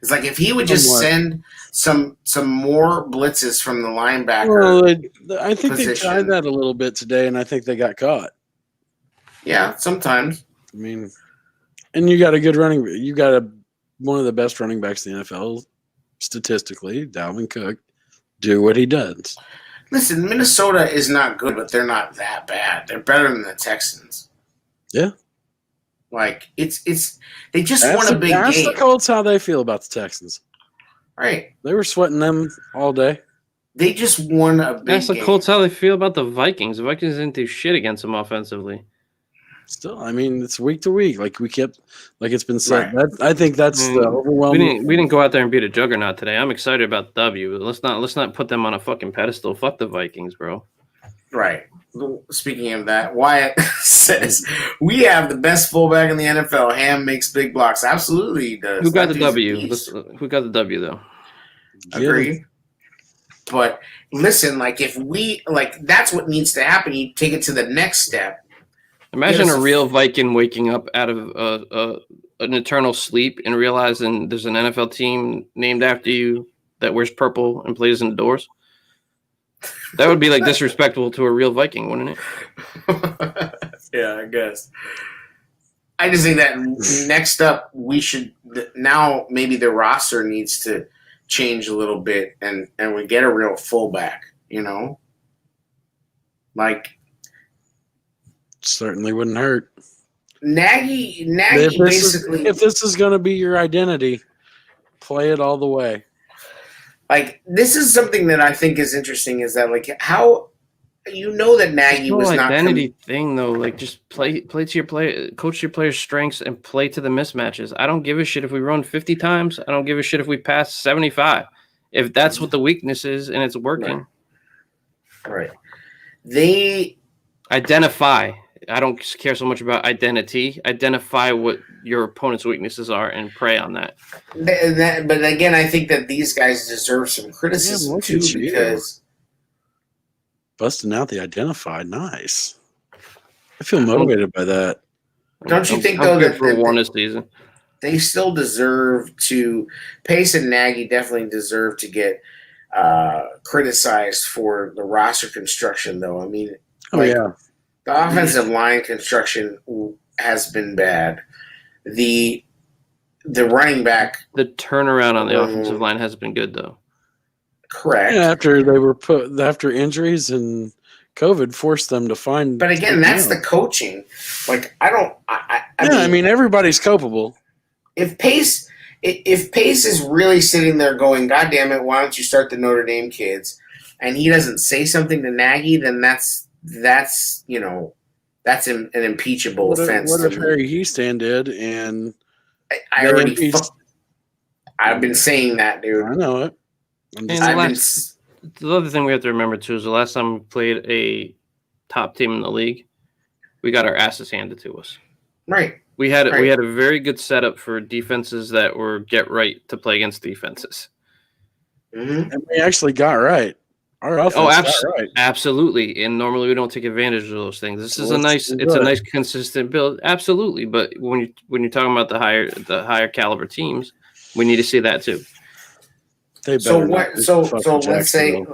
It's like if he would just send some more blitzes from the linebacker. Well, I think they tried that a little bit today, and I think they got caught. Yeah, sometimes. I mean, and you got a good running. You got one of the best running backs in the NFL statistically, Dalvin Cook. Do what he does. Listen, Minnesota is not good, but they're not that bad. They're better than the Texans. Yeah. Like it's they just won a big game. Ask the Colts how they feel about the Texans. Right. They were sweating them all day. They just won a big game. Ask the Colts how they feel about the Vikings. The Vikings didn't do shit against them offensively. Still, I mean, it's week to week. Like it's been said. Right. I think that's the overwhelming. We didn't go out there and beat a juggernaut today. I'm excited about the W. Let's not put them on a fucking pedestal. Fuck the Vikings, bro. Right. Speaking of that, Wyatt says we have the best fullback in the NFL. Ham makes big blocks. Absolutely, he does. Who got That the dude's a W? beast. Who got the W though? Agreed. But listen, like if we that's what needs to happen. You take it to the next step. Imagine a real Viking waking up out of an eternal sleep and realizing there's an NFL team named after you that wears purple and plays indoors. That would be like disrespectful to a real Viking, wouldn't it? Yeah, I guess. I just think that next up, we should now maybe the roster needs to change a little bit, and we get a real fullback. Like Certainly wouldn't hurt. Nagy If this is going to be your identity, play it all the way. Like this is something that I think is interesting is that like how that Nagy was not identity thing though. Like just play to your play, coach your players' strengths and play to the mismatches. I don't give a shit if we run 50 times. I don't give a shit if we pass 75. If that's what the weakness is and it's working. Right. They identify. I don't care so much about identity. Identify what your opponent's weaknesses are and prey on that. But again, I think that these guys deserve some criticism too because busting out the identified, nice. I feel motivated by that. Don't you think though that for one this season they still deserve to? Pace and Nagy definitely deserve to get criticized for the roster construction, though. I mean, the offensive line construction has been bad. The running back, the turnaround on the offensive line has been good, though. Correct. Yeah, after injuries and COVID forced them to find. But again, that's the coaching. Like I mean, everybody's culpable. If Pace is really sitting there going, "God damn it, why don't you start the Notre Dame kids?" and he doesn't say something to Nagy, then that's an impeachable offense. What if Harry Heastand did? And I've been saying that, dude. I know it. The other thing we have to remember too is the last time we played a top team in the league, we got our asses handed to us. Right. We had a very good setup for defenses that were get right to play against defenses. Mm-hmm. And we actually got right. Our offense got right. Absolutely. And normally we don't take advantage of those things. This is a nice consistent build. Absolutely. But when you're talking about the higher caliber teams, we need to see that too. So let's say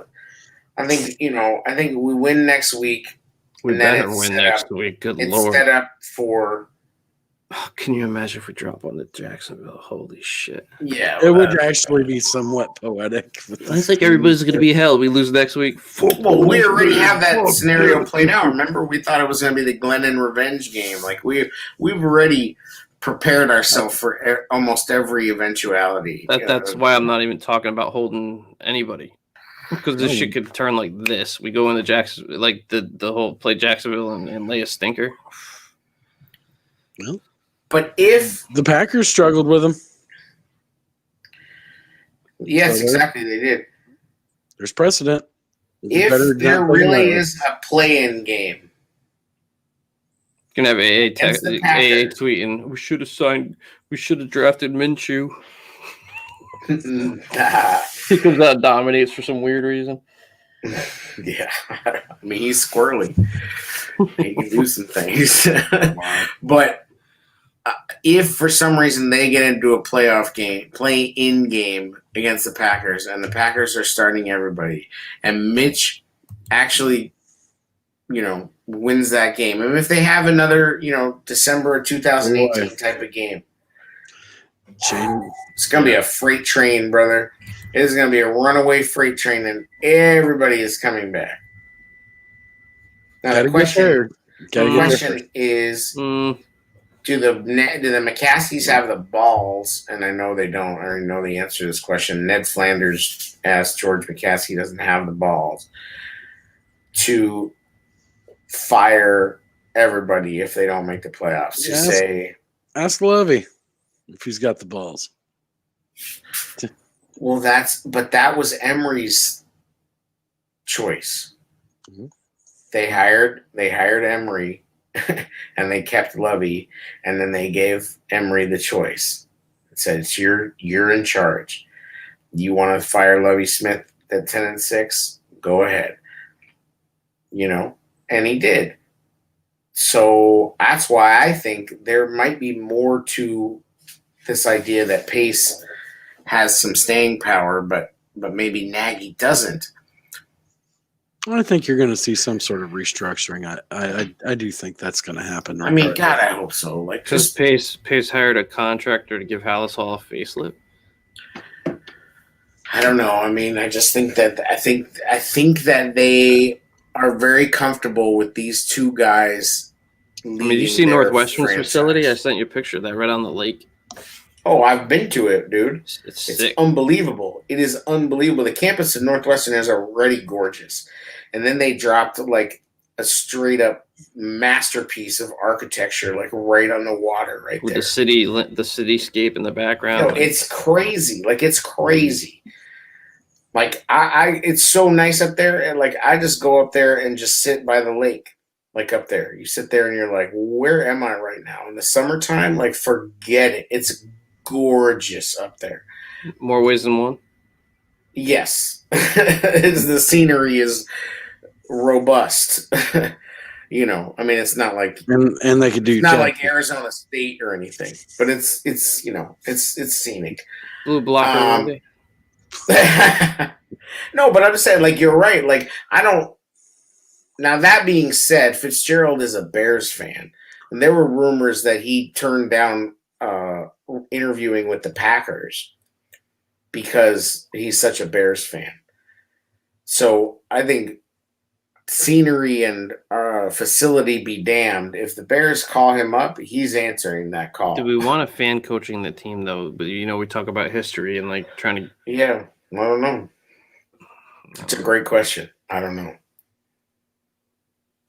I think we win next week. We better win next week. Good Lord. It's set up for. Oh, can you imagine if we drop on the Jacksonville? Holy shit. Yeah. It would actually be somewhat poetic. It's like everybody's going to be hell. We lose next week. Well, we already have that scenario played out. Remember, we thought it was going to be the Glennon revenge game. Like we've already prepared ourselves for almost every eventuality. That's why I'm not even talking about holding anybody. Because this shit could turn like this. We go into Jacksonville, like the whole play Jacksonville and lay a stinker. Well. But if the Packers struggled with them. Yes, exactly. They did. There's precedent. If there really is a play-in game, Gonna have Against the AA Packers. tweeting. We should have drafted Minshew. He comes out and dominates for some weird reason. yeah, I mean he's squirrely. He can do some things, but if for some reason they get into a play-in game against the Packers, and the Packers are starting everybody, and Mitch actually, wins that game, and if they have another, December of 2018 type of game, it's gonna be a freight train, brother. It is gonna be a runaway freight train, and everybody is coming back. Now the question is. Do the McCaskies have the balls? And I know they don't. I already know the answer to this question. Ned Flanders asked George McCaskey doesn't have the balls to fire everybody if they don't make the playoffs. Ask Lovey if he's got the balls. Well, that was Emery's choice. Mm-hmm. They hired Emery. And they kept Lovey, and then they gave Emery the choice. It said, "You're in charge. You want to fire Lovey Smith at 10-6? Go ahead." And he did. So that's why I think there might be more to this idea that Pace has some staying power, but maybe Nagy doesn't. I think you're going to see some sort of restructuring. I do think that's going to happen. I mean, God, I hope so. Like, just Pace hired a contractor to give Halas Hall a facelift. I don't know. I mean, I just think that I think that they are very comfortable with these two guys. You see Northwestern's facility? I sent you a picture of that right on the lake. Oh, I've been to it, dude. It's sick. Unbelievable. It is unbelievable. The campus at Northwestern is already gorgeous. And then they dropped like a straight up masterpiece of architecture, like right on the water, right with there. The cityscape in the background. It's crazy. Like it's crazy. Like it's so nice up there, and like I just go up there and just sit by the lake, like up there. You sit there and you're like, where am I right now? In the summertime, like forget it. It's gorgeous up there. More ways than one. Yes, the scenery is robust. I mean, it's not like and they could do not like Arizona State or anything, but it's scenic. Blue blocker. No, but I'm just saying, like you're right. Like I don't. Now that being said, Fitzgerald is a Bears fan, and there were rumors that he turned down interviewing with the Packers because he's such a Bears fan. So I think scenery and facility be damned. If the Bears call him up, he's answering that call. Do we want a fan coaching the team though? But we talk about history and like trying to. Yeah, I don't know. It's a great question. I don't know.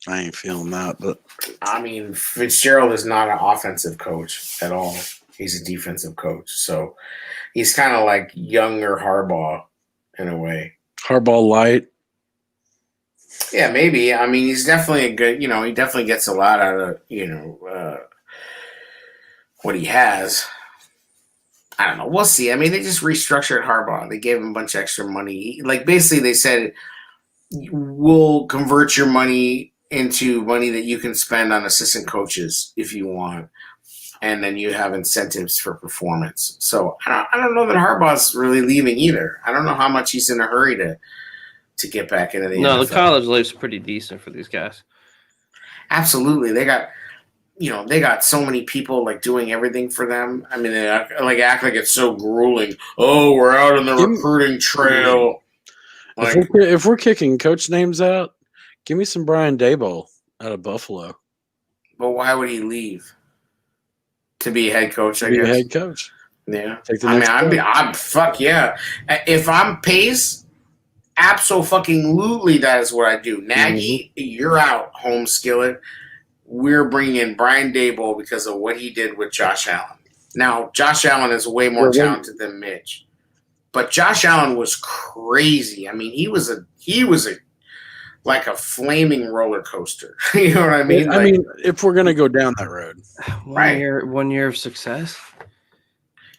I ain't feeling that, but I mean, Fitzgerald is not an offensive coach at all. He's a defensive coach, so he's kind of like younger Harbaugh in a way. Harbaugh light. Yeah, maybe. I mean, he's definitely a good. He definitely gets a lot out of what he has. I don't know. We'll see. I mean, they just restructured Harbaugh. They gave him a bunch of extra money. Like basically, they said, "We'll convert your money into money that you can spend on assistant coaches if you want, and then you have incentives for performance." So I don't know that Harbaugh's really leaving either. I don't know how much he's in a hurry to get back into the NFL. No, the college life's pretty decent for these guys. Absolutely. They got so many people like doing everything for them. I mean, they act like it's so grueling. Oh, we're out on the recruiting trail. Like, if we're kicking coach names out, give me some Brian Daboll out of Buffalo. But why would he leave? To be a head coach, I guess. Be a head coach. Yeah. I'm fuck yeah. If I'm Pace, absolutely that is what I do. Nagy, you're out, home skillet. We're bringing in Brian Daboll because of what he did with Josh Allen. Now, Josh Allen is way more talented than Mitch. But Josh Allen was crazy. I mean, he was a like a flaming roller coaster. You know what I mean? I mean, if we're gonna go down that road, Right. 1 year of success.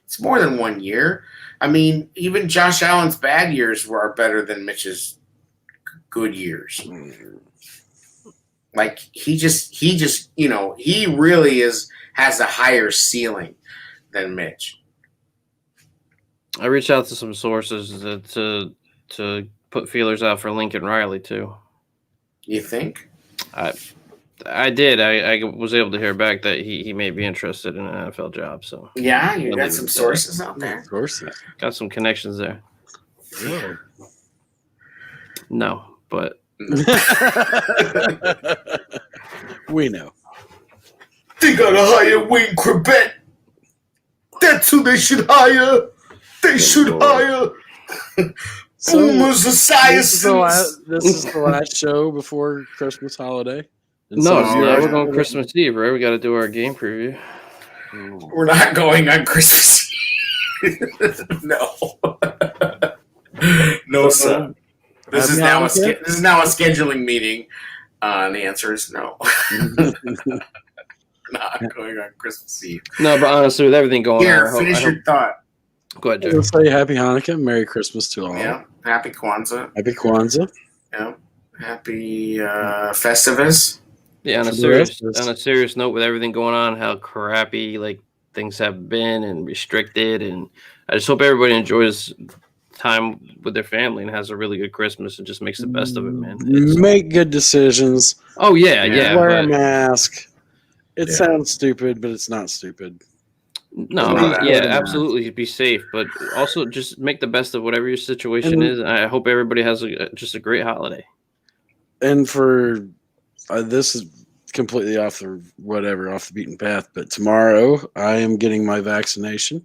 It's more than 1 year. I mean, even Josh Allen's bad years are better than Mitch's good years. Like he just he really has a higher ceiling than Mitch. I reached out to some sources to put feelers out for Lincoln Riley too. You think? I did. I was able to hear back that he may be interested in an NFL job. So Yeah, you I'll got leave some it at sources out of there. course. got some connections there. Yeah. No, but We know. They gotta hire Wayne Corbett. That's who they should hire. They should hire So Boomers this is Esiasons. this is the last show before Christmas holiday. And no, so we're you're- going Christmas Eve, right? We got to do our game preview. We're not going on Christmas Eve. No. No, sir. This is now a scheduling meeting. And the answer is no. Not going on Christmas Eve. No, but honestly, with everything going Here, on, finish your thought. Go ahead, We'll Jeff. say Happy Hanukkah, Merry Christmas to all. Yeah. Happy Kwanzaa. Happy Kwanzaa. Yeah. Happy Festivus. Yeah, on a For the serious rest of us. on a serious note, with everything going on, how crappy like things have been and restricted, and I just hope everybody enjoys time with their family and has a really good Christmas and just makes the best of it, man. It's- Make good decisions. oh yeah, Wear a but mask. It Yeah. sounds stupid, but it's not stupid. no, Not yeah, bad. absolutely, be safe, but also just make the best of whatever your situation And- is. And I hope everybody has just a great holiday. And for this is completely off the beaten path, but tomorrow I am getting my vaccination.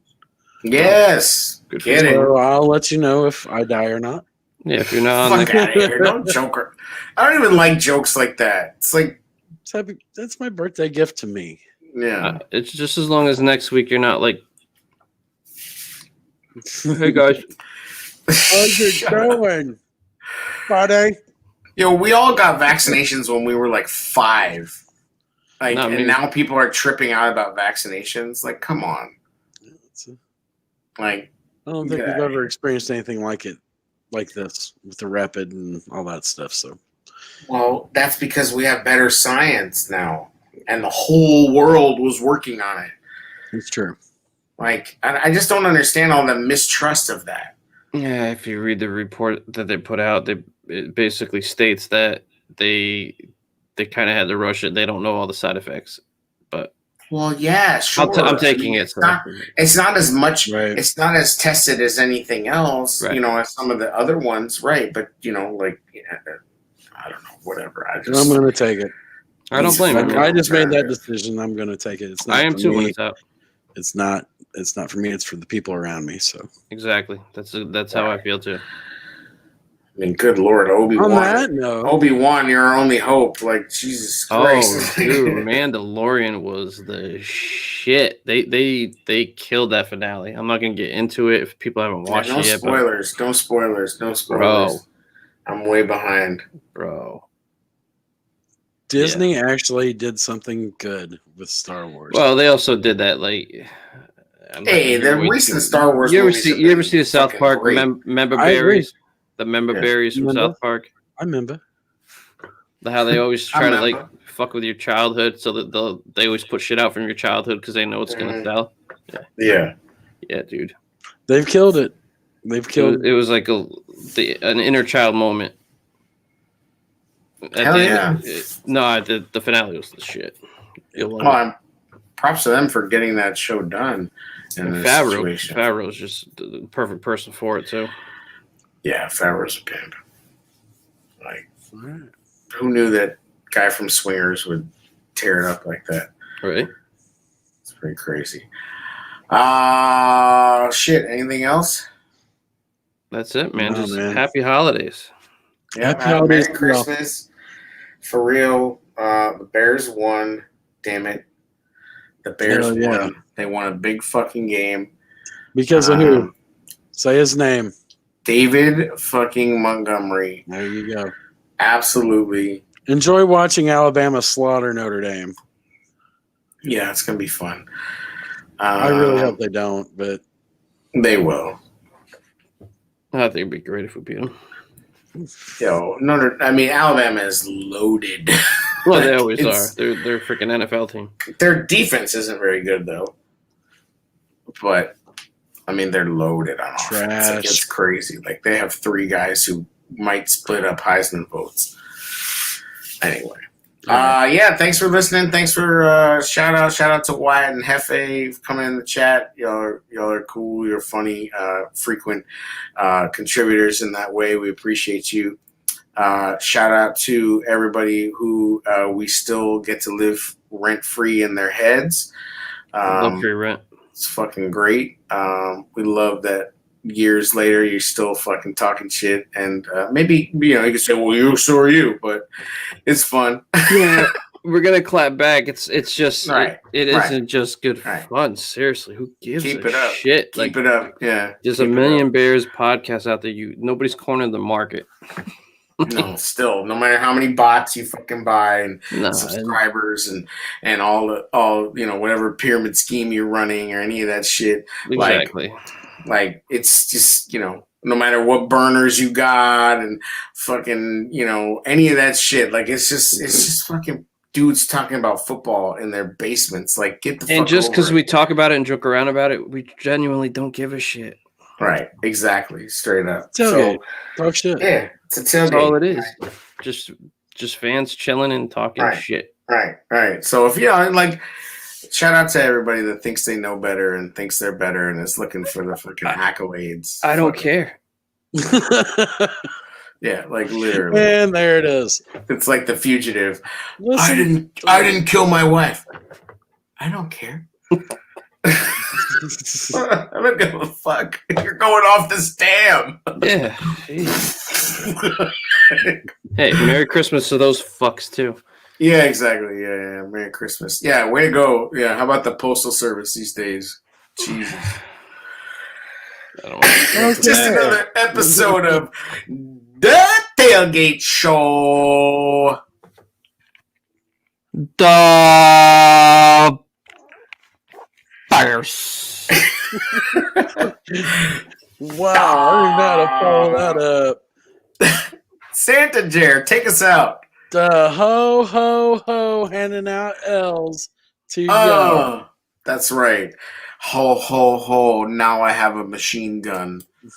Yes. Good for Get it. So I'll let you know if I die or not. Yeah, if you're not on Fuck out of here. Don't joke. I don't even like jokes like that. It's like, That's my birthday gift to me. yeah. it's just as long as next week you're not like, hey guys, How's it going, buddy? Yo, we all got vaccinations when we were like 5. Like, No, I mean- and now people are tripping out about vaccinations. Like, come on. Like, I don't think Yeah. we've ever experienced anything like this with the rapid and all that stuff. So well, that's because we have better science now, and the whole world was working on it. it's true. Like, I just don't understand all the mistrust of that. yeah, if you read the report that they put out, it basically states that they kind of had to rush it. They don't know all the side effects, but Well, yeah, sure. I'm taking it. So. It's not as much. Right. It's not as tested as anything else, Right. as some of the other ones, right? But like, I don't know, whatever. I And just, I'm going to take it. I don't blame you. Like, man. I just made that decision. I'm going to take it. It's not I am for too when me. it's out. It's not. It's not for me. It's for the people around me. So Exactly. That's how I feel too. I mean, good Lord, on Obi-Wan. that note, Obi-Wan, you're our only hope. Like, Jesus Christ. Oh, dude, Mandalorian was the shit. They killed that finale. I'm not gonna get into it if people haven't watched no it yet. spoilers. No spoilers. No spoilers. Bro. I'm way behind. Bro. Disney actually did something good with Star Wars. Well, they also did that like. I'm not Hey, gonna the give away recent too- Star Wars You ever movies see? have You ever been see the South fucking Park? great. Member I agree. berries? The member Yeah. berries from Remember? South Park. I remember. How they always I try to like remember. fuck with your childhood, so that they always put shit out from your childhood because they know it's gonna Mhm. sell. Yeah. Yeah, dude. They've killed it. They've killed. It was like an inner child moment. At Hell the yeah. end, the finale was the shit. Well, props to them for getting that show done in this situation. Favreau's just the perfect person for it too. Yeah, Favreau's a pimp. Like, Alright. who knew that guy from Swingers would tear it up like that? Right? It's pretty crazy. Shit. Anything else? That's it, man. No, Just man. happy holidays. Yeah, Happy holidays Merry to y'all. Christmas. For real, the Bears won. Damn it. The Bears Hell yeah. won. They won a big fucking game. Because of who? Um, Say his name. David fucking Montgomery. There you go. Absolutely. Enjoy watching Alabama slaughter Notre Dame. Yeah, it's gonna be fun. I really hope they don't, but they will. I think it'd be great if we beat them. Alabama is loaded. Well, they always It's- are. They're a freaking NFL team. Their defense isn't very good though. But they're loaded on offense. Like, Trash. it's crazy. Like they have 3 guys who might split up Heisman votes. Anyway. Thanks for listening. Thanks for shout out to Wyatt and Hefe coming in the chat. Y'all are cool. You're funny, frequent contributors in that way. We appreciate you. Shout out to everybody who we still get to live rent free in their heads. Love free rent. It's fucking great. We love that years later you're still fucking talking shit, and maybe you can say, well, so are you, but it's fun. Yeah, we're gonna clap back. It's just Right, it right, isn't just good right. fun. Seriously, who gives Keep a it up. shit? Keep it up. Yeah. There's keep a it million up. Bears podcasts out there. Nobody's cornering the market. No, still, no matter how many bots you fucking buy and Nah, subscribers and all whatever pyramid scheme you're running or any of that shit. exactly. Like it's just, no matter what burners you got and fucking, any of that shit. Like it's just fucking dudes talking about football in their basements. Like get the fuck And just because over we it. talk about it and joke around about it, we genuinely don't give a shit. Right, exactly, straight up. Tailgate. Talk shit. Yeah, it's a That's all tailgate. it is. Just fans chilling and talking Right. shit. Right. So if shout out to everybody that thinks they know better and thinks they're better and is looking for the fucking accolades. I don't Fucking- care. Yeah, like literally. And there it is. It's like the fugitive. Listen, I didn't kill my wife. I don't care. I don't give a fuck. You're going off this dam. Yeah. Jeez. Hey, Merry Christmas to those fucks too. Yeah, exactly. Yeah. Merry Christmas. Yeah, way to go. Yeah, how about the postal service these days? Jesus. I don't want It's just another episode of The Tailgate Show. The Bears. wow, I didn't know how to follow that up. Santa Jer, take us out. The ho ho ho handing out L's to you. Oh, that's right. Ho, ho, ho. Now I have a machine gun.